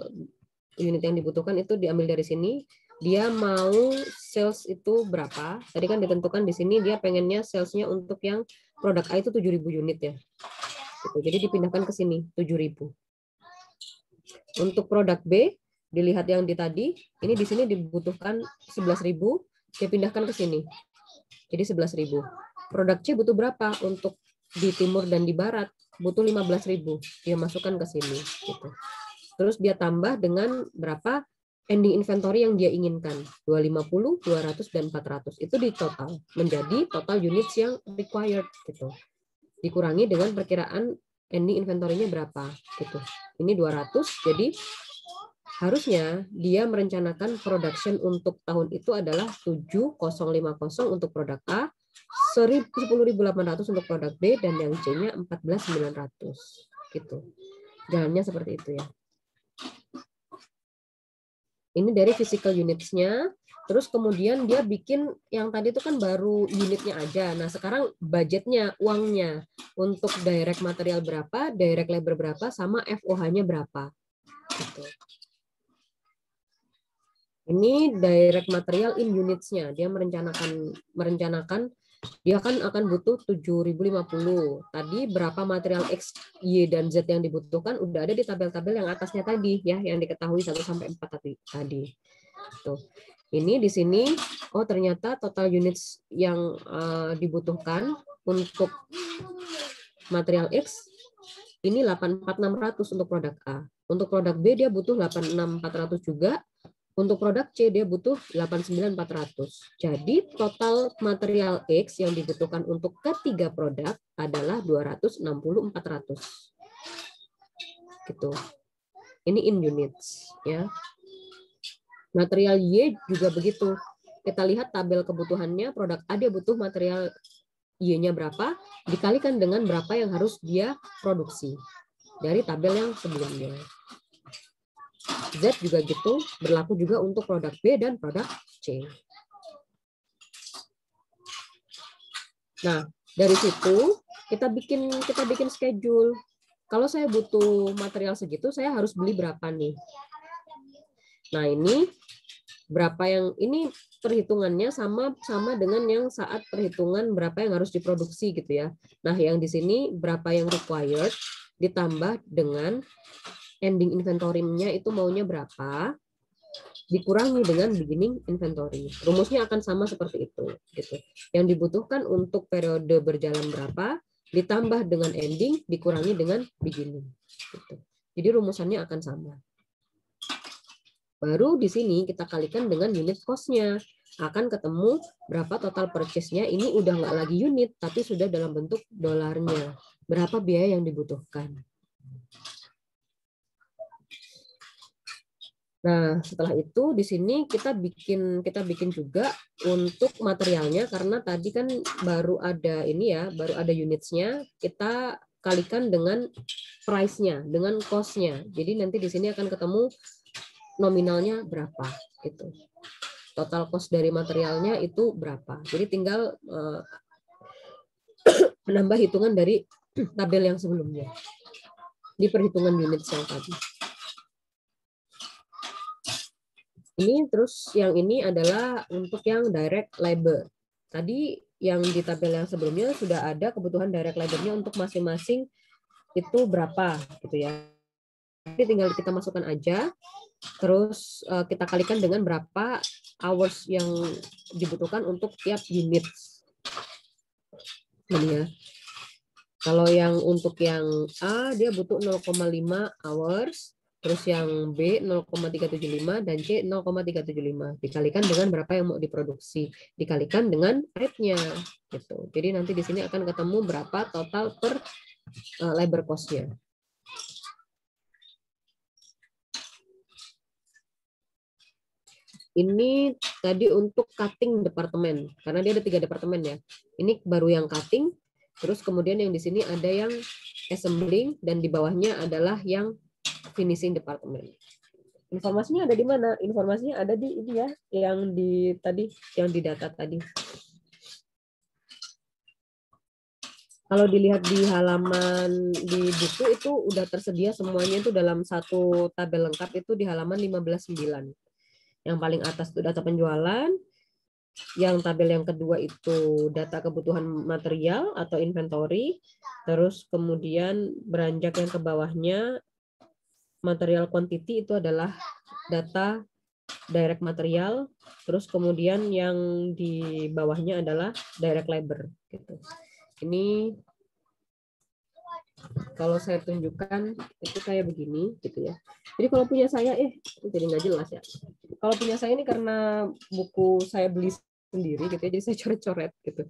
unit yang dibutuhkan itu diambil dari sini. Dia mau sales itu berapa? Tadi kan ditentukan di sini dia pengennya salesnya untuk yang produk A itu 7.000 unit ya. Jadi dipindahkan ke sini 7.000. Untuk produk B dilihat yang di tadi, ini di sini dibutuhkan 11.000, dia pindahkan ke sini. Jadi 11.000. Produk C butuh berapa untuk di timur dan di barat? Butuh 15.000. Dia masukkan ke sini gitu. Terus dia tambah dengan berapa ending inventory yang dia inginkan. 250, 200 dan 400. Itu di total menjadi total units yang required gitu. Dikurangi dengan perkiraan ending inventory-nya berapa gitu. Ini 200, jadi harusnya dia merencanakan production untuk tahun itu adalah 7.050 untuk produk A, 10.800 untuk produk B, dan yang C-nya 14.900 gitu. Jalannya seperti itu ya. Ini dari physical units-nya. Terus kemudian dia bikin yang tadi itu kan baru unitnya aja. Nah sekarang budgetnya, uangnya untuk direct material berapa, direct labor berapa, sama FOH-nya berapa. Gitu. Ini direct material in units-nya. Dia merencanakan dia kan akan butuh 7.050. Tadi berapa material X, Y, dan Z yang dibutuhkan udah ada di tabel-tabel yang atasnya tadi ya, yang diketahui 1 sampai 4 tadi. Tuh. Ini di sini, oh ternyata total units yang dibutuhkan untuk material X ini 84.600 untuk produk A. Untuk produk B dia butuh 86.400 juga. Untuk produk C dia butuh 89.400. Jadi total material X yang dibutuhkan untuk ketiga produk adalah 260.400. Gitu. Ini in units ya. Material Y juga begitu. Kita lihat tabel kebutuhannya, produk A dia butuh material Y-nya berapa, dikalikan dengan berapa yang harus dia produksi dari tabel yang sebelumnya. Z juga gitu, berlaku juga untuk produk B dan produk C. Nah, dari situ kita bikin schedule. Kalau saya butuh material segitu, saya harus beli berapa nih? Nah, ini berapa yang ini perhitungannya sama dengan yang saat perhitungan berapa yang harus diproduksi gitu ya. Nah, yang di sini berapa yang required ditambah dengan ending inventory-nya itu maunya berapa dikurangi dengan beginning inventory. Rumusnya akan sama seperti itu gitu. Yang dibutuhkan untuk periode berjalan berapa ditambah dengan ending dikurangi dengan beginning gitu. Jadi rumusannya akan sama. Baru di sini kita kalikan dengan unit cost-nya. Akan ketemu berapa total purchase-nya. Ini udah nggak lagi unit, tapi sudah dalam bentuk dolarnya. Berapa biaya yang dibutuhkan. Nah, setelah itu di sini kita bikin juga untuk materialnya, karena tadi kan baru ada ini ya, baru ada units-nya. Kita kalikan dengan price-nya, dengan cost-nya. Jadi nanti di sini akan ketemu nominalnya berapa gitu. Total cost dari materialnya itu berapa. Jadi tinggal menambah hitungan dari tabel yang sebelumnya di perhitungan unit yang tadi. Ini terus yang ini adalah untuk yang direct labor. Tadi yang di tabel yang sebelumnya sudah ada kebutuhan direct labor-nya untuk masing-masing itu berapa gitu ya. Jadi tinggal kita masukkan aja. Terus kita kalikan dengan berapa hours yang dibutuhkan untuk tiap unit. Ini ya. Kalau yang untuk yang A dia butuh 0,5 hours, terus yang B 0,375 dan C 0,375. Dikalikan dengan berapa yang mau diproduksi, dikalikan dengan rate-nya gitu. Jadi nanti di sini akan ketemu berapa total per labor cost-nya. Ini tadi untuk cutting departemen, karena dia ada 3 departemen ya. Ini baru yang cutting, terus kemudian yang di sini ada yang assembling, dan di bawahnya adalah yang finishing departemen. Informasinya ada di mana? Informasinya ada di ini ya, yang di tadi, yang di data tadi. Kalau dilihat di halaman di buku itu udah tersedia semuanya itu dalam satu tabel lengkap itu di halaman 15.9. Yang paling atas itu data penjualan, yang tabel yang kedua itu data kebutuhan material atau inventory, terus kemudian beranjak yang ke bawahnya material quantity itu adalah data direct material, terus kemudian yang di bawahnya adalah direct labor gitu. Ini kalau saya tunjukkan itu kayak begini gitu ya. Jadi kalau punya saya jadi nggak jelas ya. Kalau punya saya ini karena buku saya beli sendiri gitu ya, jadi saya coret-coret gitu.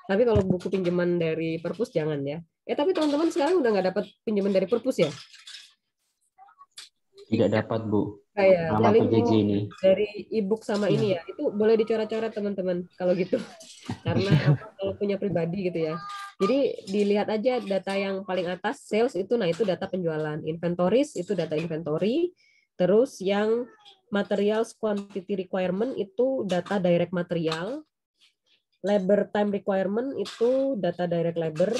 Tapi kalau buku pinjaman dari perpus jangan ya. Tapi teman-teman sekarang udah nggak dapat pinjaman dari perpus ya? Tidak dapat, Bu. Kayak Nama PJJ ini. Dari e-book sama ini ya, itu boleh dicoret-coret teman-teman kalau gitu. Karena kalau punya pribadi gitu ya. Jadi dilihat aja data yang paling atas sales itu, nah itu data penjualan. Inventories itu data inventory. Terus yang materials quantity requirement itu data direct material. Labor time requirement itu data direct labor.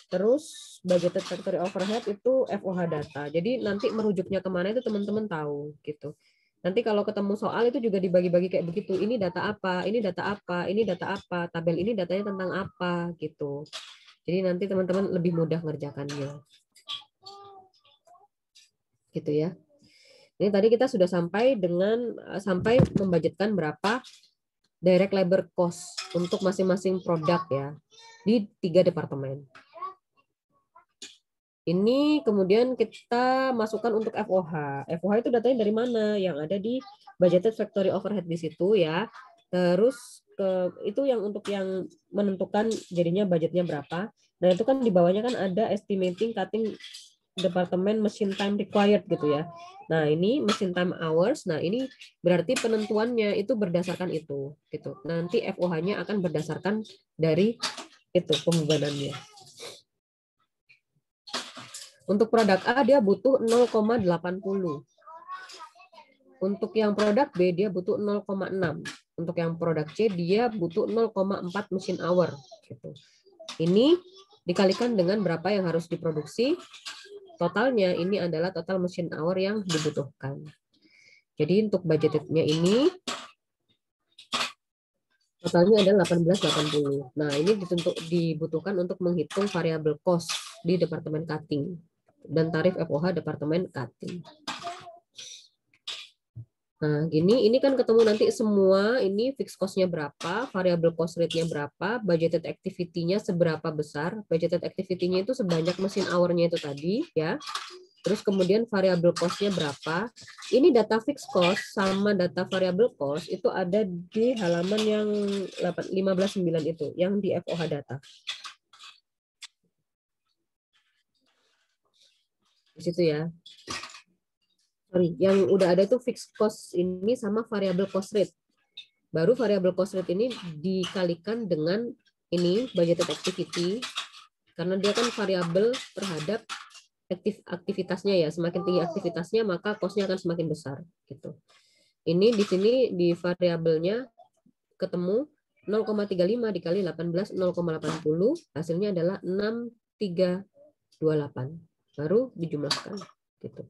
Terus budgeted factory overhead itu FOH data. Jadi nanti merujuknya kemana itu teman-teman tahu gitu. Nanti kalau ketemu soal itu juga dibagi-bagi kayak begitu. Ini data apa, ini data apa, ini data apa, tabel ini datanya tentang apa gitu. Jadi nanti teman-teman lebih mudah ngerjakannya. Gitu ya. Ini tadi kita sudah sampai membudgetkan berapa direct labor cost untuk masing-masing produk ya di 3 departemen. Ini kemudian kita masukkan untuk FOH. FOH itu datanya dari mana? Yang ada di budgeted factory overhead di situ ya. Terus itu yang untuk yang menentukan jadinya budgetnya berapa. Nah itu kan di bawahnya kan ada estimating cutting departemen machine time required gitu ya. Nah, ini machine time hours. Nah, ini berarti penentuannya itu berdasarkan itu gitu. Nanti FOH-nya akan berdasarkan dari itu pembebanannya. Untuk produk A dia butuh 0,80. Untuk yang produk B dia butuh 0,6. Untuk yang produk C dia butuh 0,4 machine hour gitu. Ini dikalikan dengan berapa yang harus diproduksi. Totalnya ini adalah total machine hour yang dibutuhkan. Jadi untuk budgetnya ini totalnya adalah 1880. Nah, ini dibutuhkan untuk menghitung variable cost di departemen cutting dan tarif FOH departemen cutting. Nah, ini kan ketemu nanti semua ini fixed cost-nya berapa, variable cost rate-nya berapa, budgeted activity-nya seberapa besar. Budgeted activity-nya itu sebanyak mesin hour-nya itu tadi ya. Terus kemudian variable cost-nya berapa. Ini data fixed cost sama data variable cost itu ada di halaman yang 15.9 itu, yang di FOH data. Di situ ya. Sorry, yang udah ada itu fixed cost ini sama variable cost rate. Baru variable cost rate ini dikalikan dengan ini budgeted activity karena dia kan variabel terhadap aktivitasnya ya. Semakin tinggi aktivitasnya maka cost-nya akan semakin besar gitu. Ini di sini di variabelnya ketemu 0,35 dikali 18 0,80 hasilnya adalah 6328. Baru dijumlahkan gitu.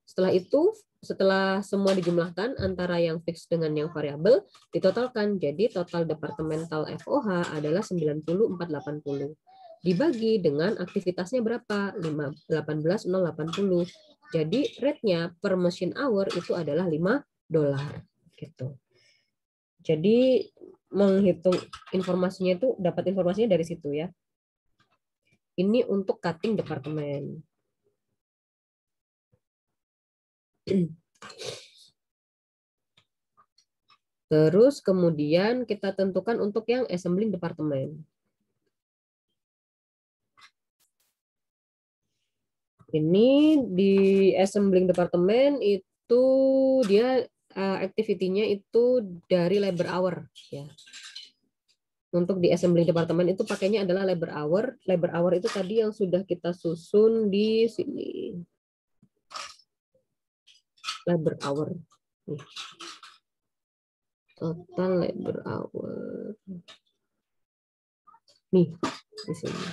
Setelah itu, setelah semua dijumlahkan antara yang fix dengan yang variabel, ditotalkan. Jadi total departemental FOH adalah 9480. Dibagi dengan aktivitasnya berapa? 18.080. Jadi rate-nya per machine hour itu adalah $5 gitu. Jadi menghitung informasinya itu dapat informasinya dari situ ya. Ini untuk cutting departemen. Terus kemudian kita tentukan untuk yang assembling departemen. Ini di assembling departemen itu dia activity-nya itu dari labor hour ya. Untuk di assembling departemen itu pakainya adalah labor hour. Labor hour itu tadi yang sudah kita susun di sini. Labor hour. Total labor hour. Nih, di sini.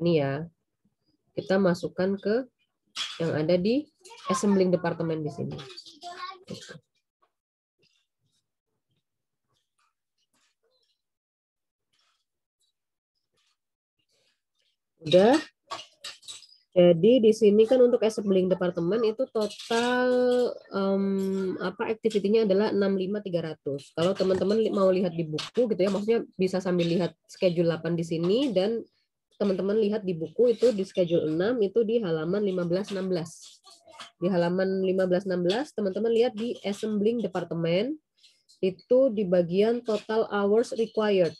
Ini ya. Kita masukkan ke yang ada di assembling departemen di sini. Udah. Jadi di sini kan untuk assembling departemen itu total activity-nya adalah 65.300. Kalau teman-teman mau lihat di buku gitu ya, maksudnya bisa sambil lihat schedule 8 di sini dan teman-teman lihat di buku itu di schedule 6 itu di halaman 15-16. Di halaman 15-16 teman-teman lihat di assembling departemen itu di bagian total hours required.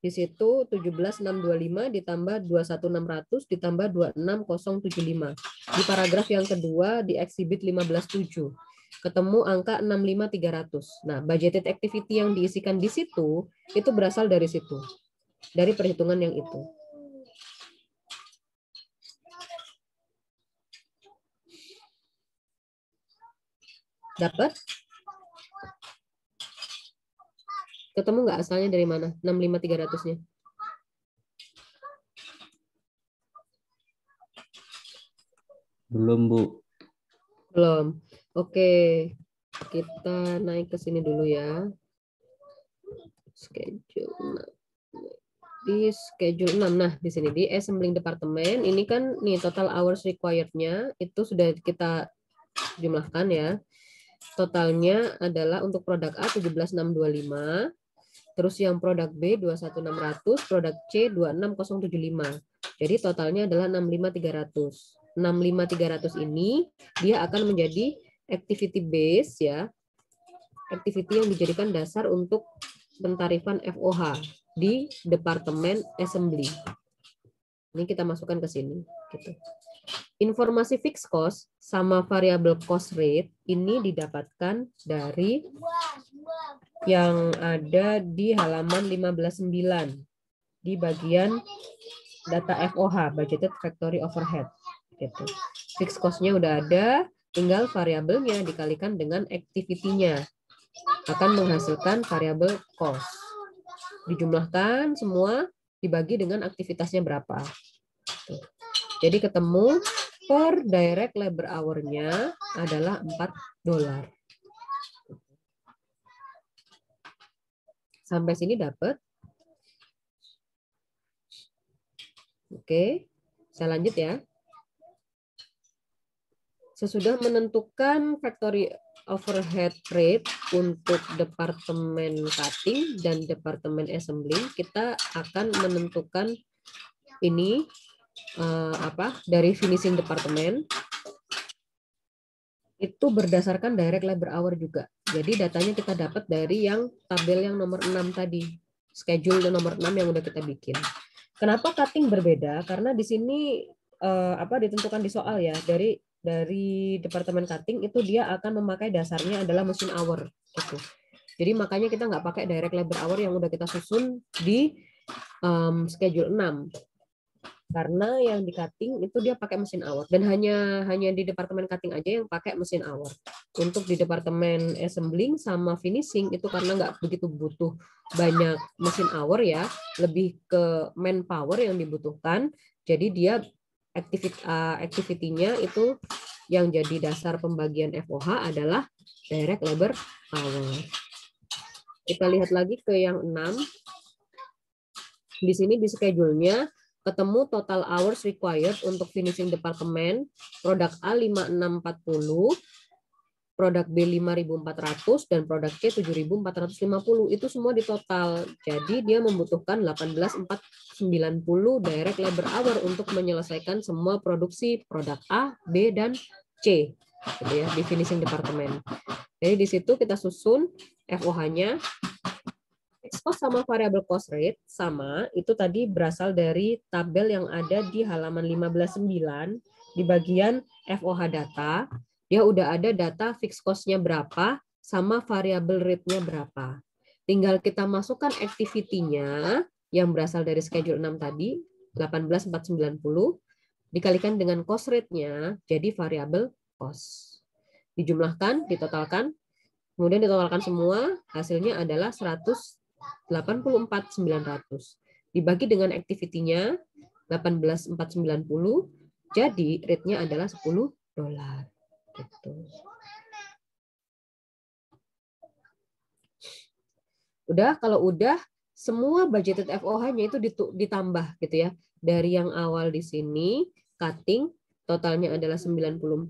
Di situ 17.625 ditambah 21.600 ditambah 26.075. Di paragraf yang kedua di exhibit 15.7 ketemu angka 65.300. Nah, budgeted activity yang diisikan di situ itu berasal dari situ. Dari perhitungan yang itu. Dapat? Ketemu nggak asalnya dari mana? 65.300-nya. Belum, Bu. Belum. Oke. Kita naik ke sini dulu ya. Schedule. Di schedule 6. Nah, di sini di assembling departemen ini kan nih total hours required-nya itu sudah kita jumlahkan ya. Totalnya adalah untuk produk A 17.625. Terus yang produk B 21.600, produk C 26.075. Jadi totalnya adalah 65.300. 65.300 ini dia akan menjadi activity base ya. Activity yang dijadikan dasar untuk pentarifan FOH di departemen assembly. Ini kita masukkan ke sini. Gitu. Informasi fixed cost sama variable cost rate ini didapatkan dari yang ada di halaman 15.9 di bagian data FOH, budgeted factory overhead. Gitu. Fixed cost-nya udah ada, tinggal variabelnya dikalikan dengan activity-nya. Akan menghasilkan variable cost. Dijumlahkan semua, dibagi dengan aktivitasnya berapa. Tuh. Jadi ketemu per direct labor hour-nya adalah $4. Sampai sini dapat? Oke, saya lanjut ya. Sesudah menentukan factory overhead rate untuk departemen cutting dan departemen assembling, kita akan menentukan ini dari finishing department itu berdasarkan direct labor hour juga. Jadi datanya kita dapat dari yang tabel yang nomor 6 tadi, schedule nomor 6 yang udah kita bikin. Kenapa cutting berbeda? Karena di sini ditentukan di soal ya, dari departemen cutting itu dia akan memakai dasarnya adalah mesin hour gitu. Jadi makanya kita nggak pakai direct labor hour yang udah kita susun di schedule 6. Karena yang di cutting itu dia pakai mesin hour dan hanya di departemen cutting aja yang pakai mesin hour. Untuk di departemen assembling sama finishing itu karena nggak begitu butuh banyak mesin hour ya, lebih ke manpower yang dibutuhkan. Jadi dia activity-nya itu yang jadi dasar pembagian FOH adalah direct labor hour. Kita lihat lagi ke yang 6. Di sini di schedule-nya ketemu total hours required untuk finishing department, produk A 5640, produk B 5400, dan produk C 7450. Itu semua di total. Jadi dia membutuhkan 18.490 direct labor hour untuk menyelesaikan semua produksi produk A, B, dan C gitu ya, di finishing department. Jadi di situ kita susun FOH-nya. Fixed cost sama variable cost rate sama, itu tadi berasal dari tabel yang ada di halaman 15.9 di bagian FOH data. Dia udah ada data fixed cost-nya berapa sama variable rate-nya berapa. Tinggal kita masukkan activity-nya yang berasal dari schedule 6 tadi, 18.490, dikalikan dengan cost rate-nya jadi variable cost. Dijumlahkan, ditotalkan, kemudian ditotalkan semua, hasilnya adalah 184.900 dibagi dengan activity-nya 18.490, jadi rate-nya adalah $10 gitu. Udah, kalau udah semua budgeted FOH-nya itu ditambah gitu ya. Dari yang awal di sini cutting totalnya adalah 9400,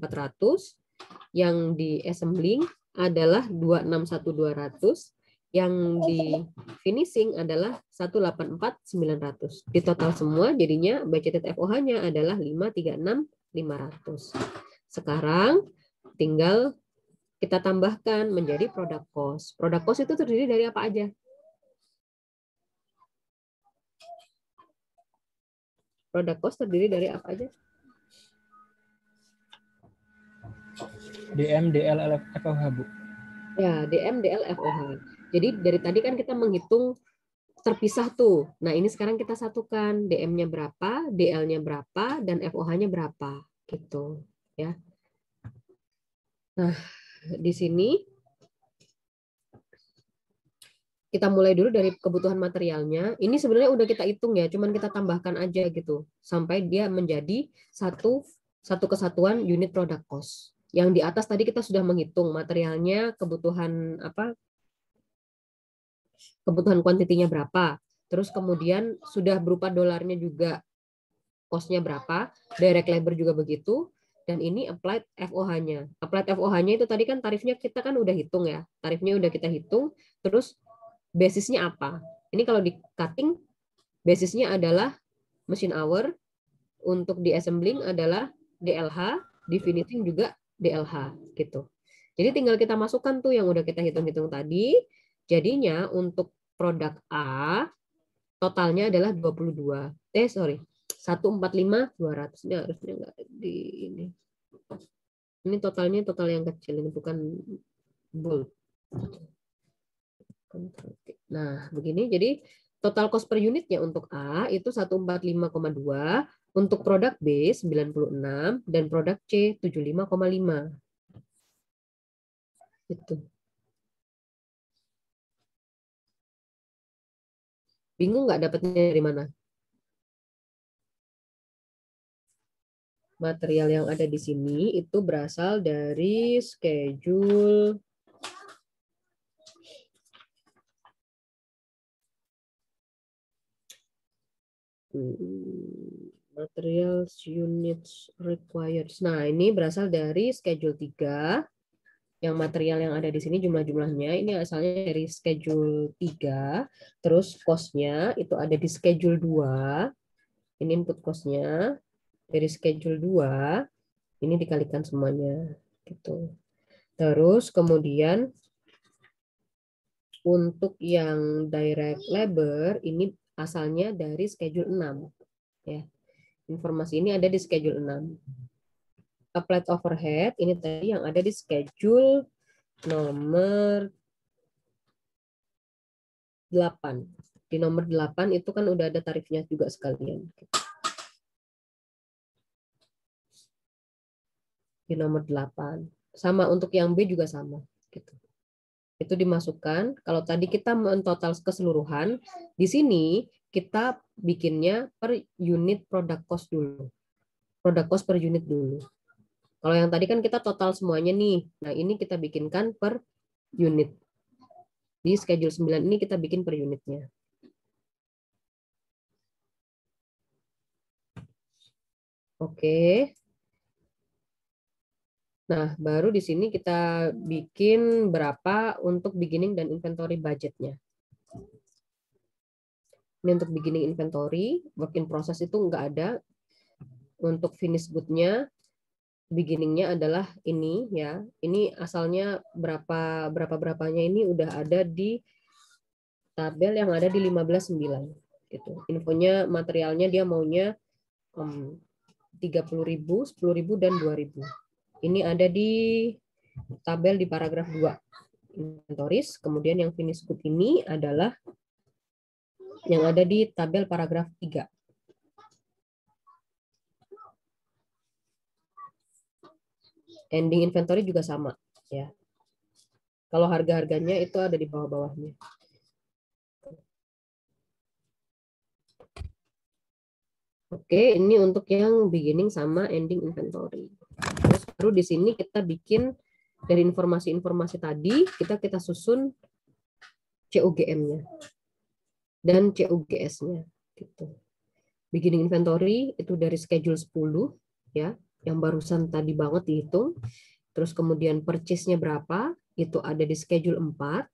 yang di assembling adalah 261.200, yang di finishing adalah 184.900. Di total semua jadinya budgeted FOH-nya adalah 536.500. Sekarang tinggal kita tambahkan menjadi product cost. Product cost itu terdiri dari apa aja? Product cost terdiri dari apa aja? DM, DL, FOH, Bu. Ya, DM, DL, FOH. Jadi dari tadi kan kita menghitung terpisah tuh. Nah, ini sekarang kita satukan. DM-nya berapa, DL-nya berapa, dan FOH-nya berapa. Gitu. Ya. Nah, di sini kita mulai dulu dari kebutuhan materialnya. Ini sebenarnya udah kita hitung ya, cuman kita tambahkan aja gitu. Sampai dia menjadi satu kesatuan unit product cost. Yang di atas tadi kita sudah menghitung materialnya, kebutuhan kuantitinya berapa. Terus kemudian sudah berupa dolarnya juga cost-nya berapa, direct labor juga begitu, dan ini applied FOH-nya. Applied FOH-nya itu tadi kan tarifnya kita kan udah hitung ya. Tarifnya udah kita hitung, terus basisnya apa? Ini kalau di cutting, basisnya adalah machine hour, untuk di assembling adalah DLH, di finishing juga DLH gitu. Jadi tinggal kita masukkan tuh yang udah kita hitung-hitung tadi. Jadinya untuk produk A totalnya adalah 22. 145.200. Ini harusnya enggak di ini. Ini totalnya total yang kecil, ini bukan bold. Nah, begini. Jadi total cost per unitnya untuk A itu 145,2, untuk produk B 96 dan produk C 75,5. Gitu. Bingung nggak dapatnya dari mana? Material yang ada di sini itu berasal dari schedule materials units required. Nah, ini berasal dari schedule 3. Yang material yang ada di sini jumlah-jumlahnya ini asalnya dari schedule 3. Terus cost-nya itu ada di schedule 2. Ini input cost-nya. Dari schedule 2 ini dikalikan semuanya gitu. Terus kemudian untuk yang direct labor ini asalnya dari schedule 6 ya. Informasi ini ada di schedule 6. Applied overhead ini tadi yang ada di schedule nomor 8. Di nomor 8 itu kan udah ada tarifnya juga sekalian. Di nomor 8. Sama untuk yang B juga sama. Gitu. Itu dimasukkan. Kalau tadi kita mentotal keseluruhan, di sini kita bikinnya per unit product cost dulu. Product cost per unit dulu. Kalau yang tadi kan kita total semuanya nih. Nah, ini kita bikinkan per unit. Di schedule 9 ini kita bikin per unitnya. Oke. Nah, baru di sini kita bikin berapa untuk beginning dan inventory budgetnya. Ini untuk beginning inventory, work in process itu nggak ada. Untuk finish good-nya, beginning-nya adalah ini ya. Ini asalnya berapanya ini udah ada di tabel yang ada di 15.9 gitu. Infonya materialnya dia maunya 30.000, 10.000 dan 2.000. Ini ada di tabel di paragraf 2. Inventories, kemudian yang finish good ini adalah yang ada di tabel paragraf 3. Ending inventory juga sama ya. Kalau harga-harganya itu ada di bawah-bawahnya. Oke, ini untuk yang beginning sama ending inventory. Terus baru di sini kita bikin dari informasi-informasi tadi kita susun COGM-nya dan COGS-nya gitu. Beginning inventory itu dari schedule 10 ya, yang barusan tadi banget dihitung. Terus kemudian purchase-nya berapa? Itu ada di schedule 4.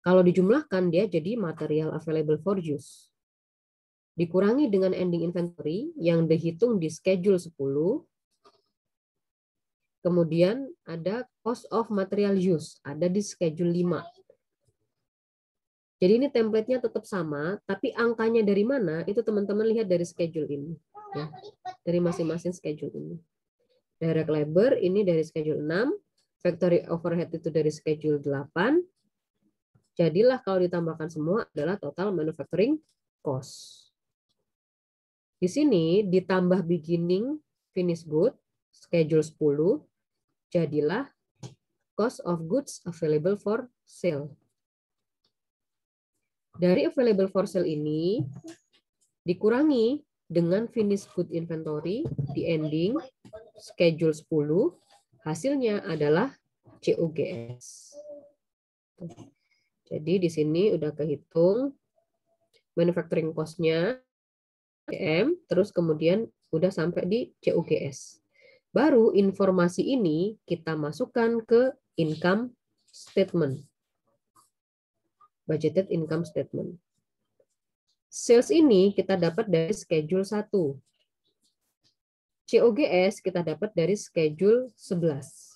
Kalau dijumlahkan dia jadi material available for use. Dikurangi dengan ending inventory yang dihitung di schedule 10. Kemudian ada cost of material use, ada di schedule 5. Jadi ini template-nya tetap sama, tapi angkanya dari mana itu teman-teman lihat dari schedule ini. Ya, dari masing-masing schedule ini. Direct labor ini dari schedule 6, factory overhead itu dari schedule 8. Jadilah kalau ditambahkan semua adalah total manufacturing cost. Di sini ditambah beginning finish good, schedule 10, jadilah cost of goods available for sale. Dari available for sale ini dikurangi dengan finish good inventory di ending schedule 10, hasilnya adalah COGS. Jadi di sini udah kehitung manufacturing cost-nya, terus kemudian udah sampai di COGS. Baru informasi ini kita masukkan ke income statement. Budgeted income statement. Sales ini kita dapat dari schedule 1. COGS kita dapat dari schedule 11.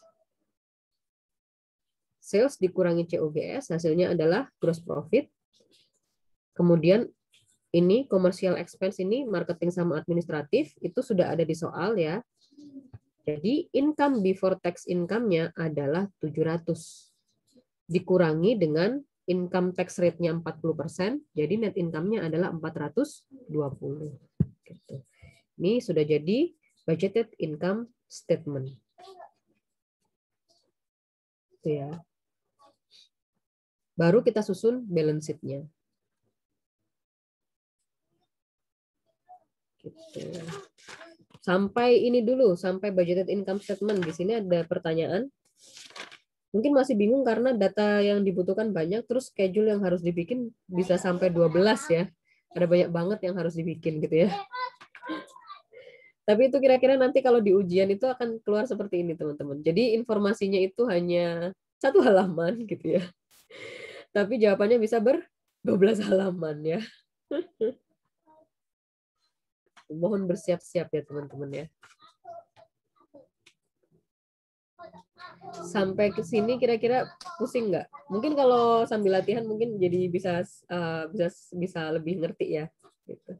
Sales dikurangi COGS, hasilnya adalah gross profit. Kemudian ini commercial expense ini marketing sama administratif itu sudah ada di soal ya. Jadi income before tax income-nya adalah 700. Dikurangi dengan income tax rate-nya 40%, jadi net income-nya adalah 420. Gitu. Ini sudah jadi budgeted income statement. Itu ya. Baru kita susun balance sheet-nya. Gitu. Sampai ini dulu, sampai budgeted income statement. Di sini ada pertanyaan. Mungkin masih bingung karena data yang dibutuhkan banyak, terus schedule yang harus dibikin bisa sampai 12 ya. Ada banyak banget yang harus dibikin gitu ya. Tapi itu kira-kira nanti kalau di ujian itu akan keluar seperti ini teman-teman. Jadi informasinya itu hanya 1 halaman gitu ya. Tapi jawabannya bisa ber-12 halaman ya. Mohon bersiap-siap ya teman-teman ya. Sampai ke sini kira-kira pusing nggak? Mungkin kalau sambil latihan mungkin jadi bisa lebih ngerti ya. Gitu.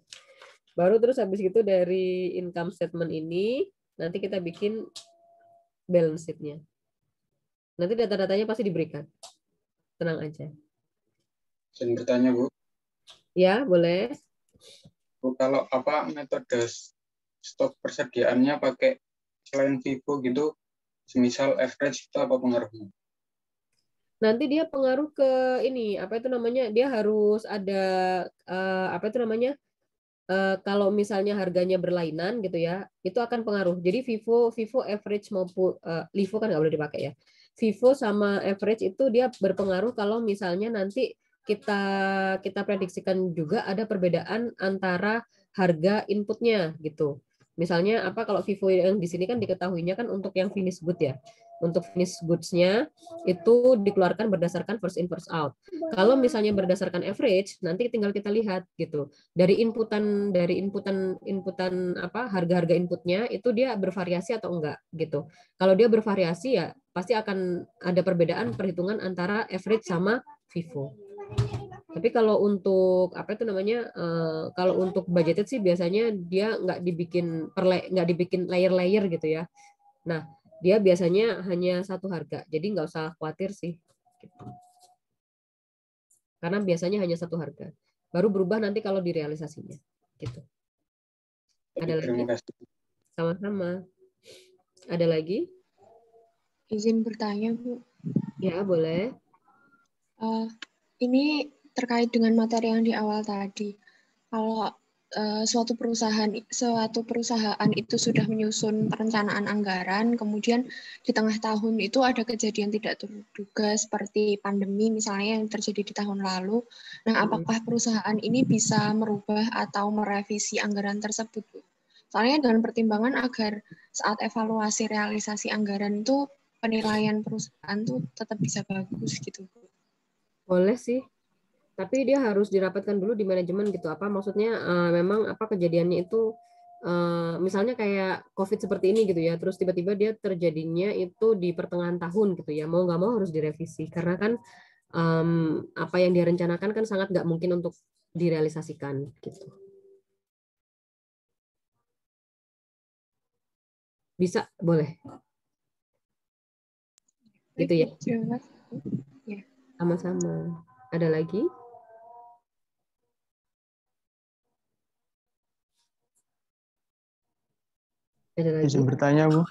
Baru terus habis itu dari income statement ini nanti kita bikin balance sheet-nya. Nanti data-datanya pasti diberikan. Tenang aja. Izin bertanya, Bu. Ya, boleh. Bu, kalau metode stok persediaannya pakai selain FIFO gitu, semisal average itu apa pengaruhnya? Nanti dia pengaruh ke ini, apa itu namanya? Dia harus ada kalau misalnya harganya berlainan gitu ya, itu akan pengaruh. Jadi Vivo average maupun LIFO kan nggak boleh dipakai ya. Vivo sama average itu dia berpengaruh kalau misalnya nanti kita prediksikan juga ada perbedaan antara harga inputnya gitu. Misalnya kalau Vivo yang di sini kan diketahuinya kan untuk yang finish good ya. Untuk finish goods-nya itu dikeluarkan berdasarkan first in first out. Kalau misalnya berdasarkan average, nanti tinggal kita lihat gitu. Dari inputan harga-harga inputnya itu dia bervariasi atau enggak gitu. Kalau dia bervariasi ya pasti akan ada perbedaan perhitungan antara average sama Vivo. Tapi kalau untuk kalau untuk budgeted sih biasanya dia nggak dibikin layer-layer gitu ya. Nah, dia biasanya hanya satu harga, jadi nggak usah khawatir sih. Karena biasanya hanya satu harga. Baru berubah nanti kalau direalisasinya. Gitu. Ada lagi? Terima kasih. Sama-sama. Ada lagi? Izin bertanya, Bu. Ya, boleh. Ini terkait dengan materi yang di awal tadi. Kalau suatu perusahaan itu sudah menyusun perencanaan anggaran, kemudian di tengah tahun itu ada kejadian tidak terduga seperti pandemi misalnya yang terjadi di tahun lalu. Nah, apakah perusahaan ini bisa merubah atau merevisi anggaran tersebut, Bu? Soalnya dengan pertimbangan agar saat evaluasi realisasi anggaran itu penilaian perusahaan tuh tetap bisa bagus gitu, Bu. Boleh sih. Tapi dia harus dirapatkan dulu di manajemen gitu. Maksudnya memang kejadiannya itu misalnya kayak COVID seperti ini gitu ya. Terus tiba-tiba dia terjadinya itu di pertengahan tahun gitu ya. Mau nggak mau harus direvisi karena kan apa yang dia rencanakan kan sangat nggak mungkin untuk direalisasikan gitu. Bisa, boleh. Gitu ya. Sama-sama. Ada lagi? Ada lagi? Izin bertanya, Bu.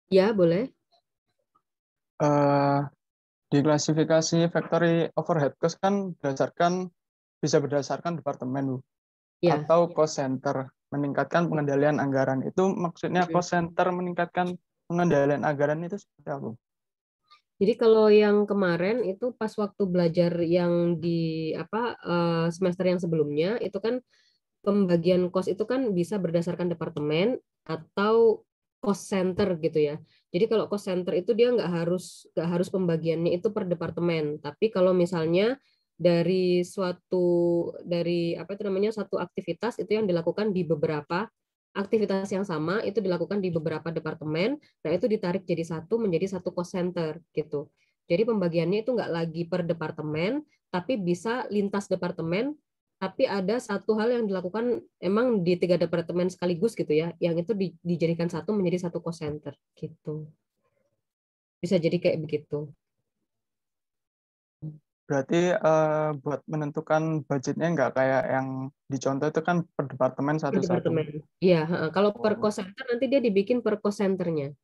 Ya, boleh. Di klasifikasi factory overhead cost kan bisa berdasarkan departemen, Bu. Ya. Atau cost center meningkatkan pengendalian anggaran. Itu maksudnya cost center meningkatkan pengendalian anggaran itu seperti apa? Jadi kalau yang kemarin itu pas waktu belajar yang di semester yang sebelumnya itu kan pembagian cost itu kan bisa berdasarkan departemen atau cost center gitu ya. Jadi kalau cost center itu dia nggak harus pembagiannya itu per departemen. Tapi kalau misalnya dari satu aktivitas itu yang dilakukan di beberapa aktivitas yang sama itu dilakukan di beberapa departemen, nah itu ditarik jadi satu menjadi satu cost center gitu. Jadi pembagiannya itu nggak lagi per departemen, tapi bisa lintas departemen tapi ada satu hal yang dilakukan emang di 3 departemen sekaligus gitu ya, yang itu dijadikan satu menjadi satu cost center gitu. Bisa jadi kayak begitu. Berarti buat menentukan budgetnya nggak kayak yang dicontoh itu kan per departemen Per satu-satu. departemen. Iya, kalau per cost center nanti dia dibikin per cost centernya.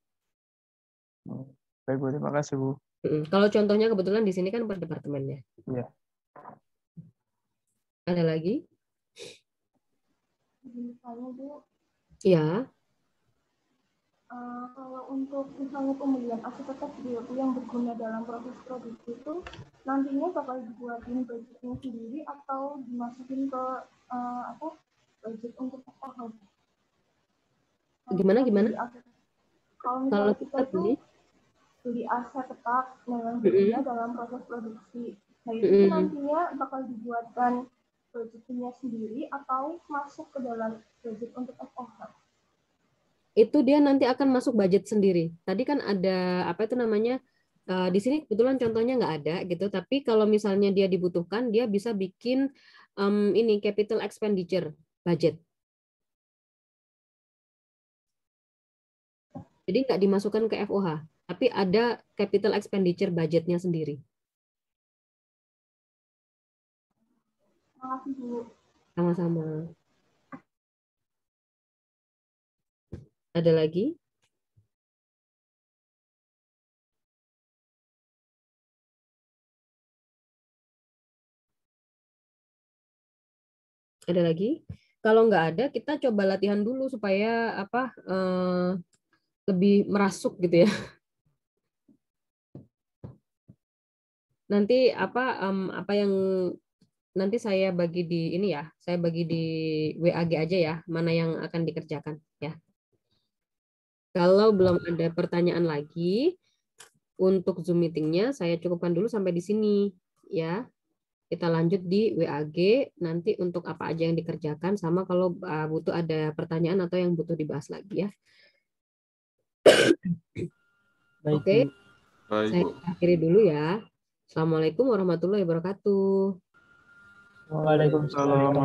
Baik Bu, terima kasih Bu. Kalau contohnya kebetulan di sini kan per departemennya. Iya. Ada lagi? Misalnya Bu, Ya. kalau untuk misalnya pembelian aset tetap BOP yang berguna dalam proses produksi itu nantinya bakal dibuatin budgetnya sendiri atau dimasukin ke budget untuk FOH? Gimana? Kalau Kalau misalnya kita kita beli, beli aset tetap yang berguna dalam proses produksi, nah itu nantinya bakal dibuatkan budgetnya sendiri atau masuk ke dalam budget untuk FOH? itu dia nanti akan masuk budget sendiri. Tadi kan ada apa itu namanya? Di sini kebetulan contohnya nggak ada gitu. Tapi kalau misalnya dia dibutuhkan, dia bisa bikin ini capital expenditure budget. Jadi nggak dimasukkan ke FOH, tapi ada capital expenditure budgetnya sendiri. Makasih Bu. Sama-sama. Ada lagi? Ada lagi? Kalau nggak ada, kita coba latihan dulu supaya apa lebih merasuk gitu ya. Nanti apa yang nanti saya bagi di ini ya, saya bagi di WAG aja ya, mana yang akan dikerjakan ya. Kalau belum ada pertanyaan lagi untuk Zoom meetingnya, saya cukupkan dulu sampai di sini ya. Kita lanjut di WAG nanti untuk apa aja yang dikerjakan sama kalau butuh ada pertanyaan atau yang butuh dibahas lagi ya. Baik, Oke, Bu. Baik, saya Bu. akhiri dulu ya. Assalamualaikum warahmatullahi wabarakatuh. Waalaikumsalam.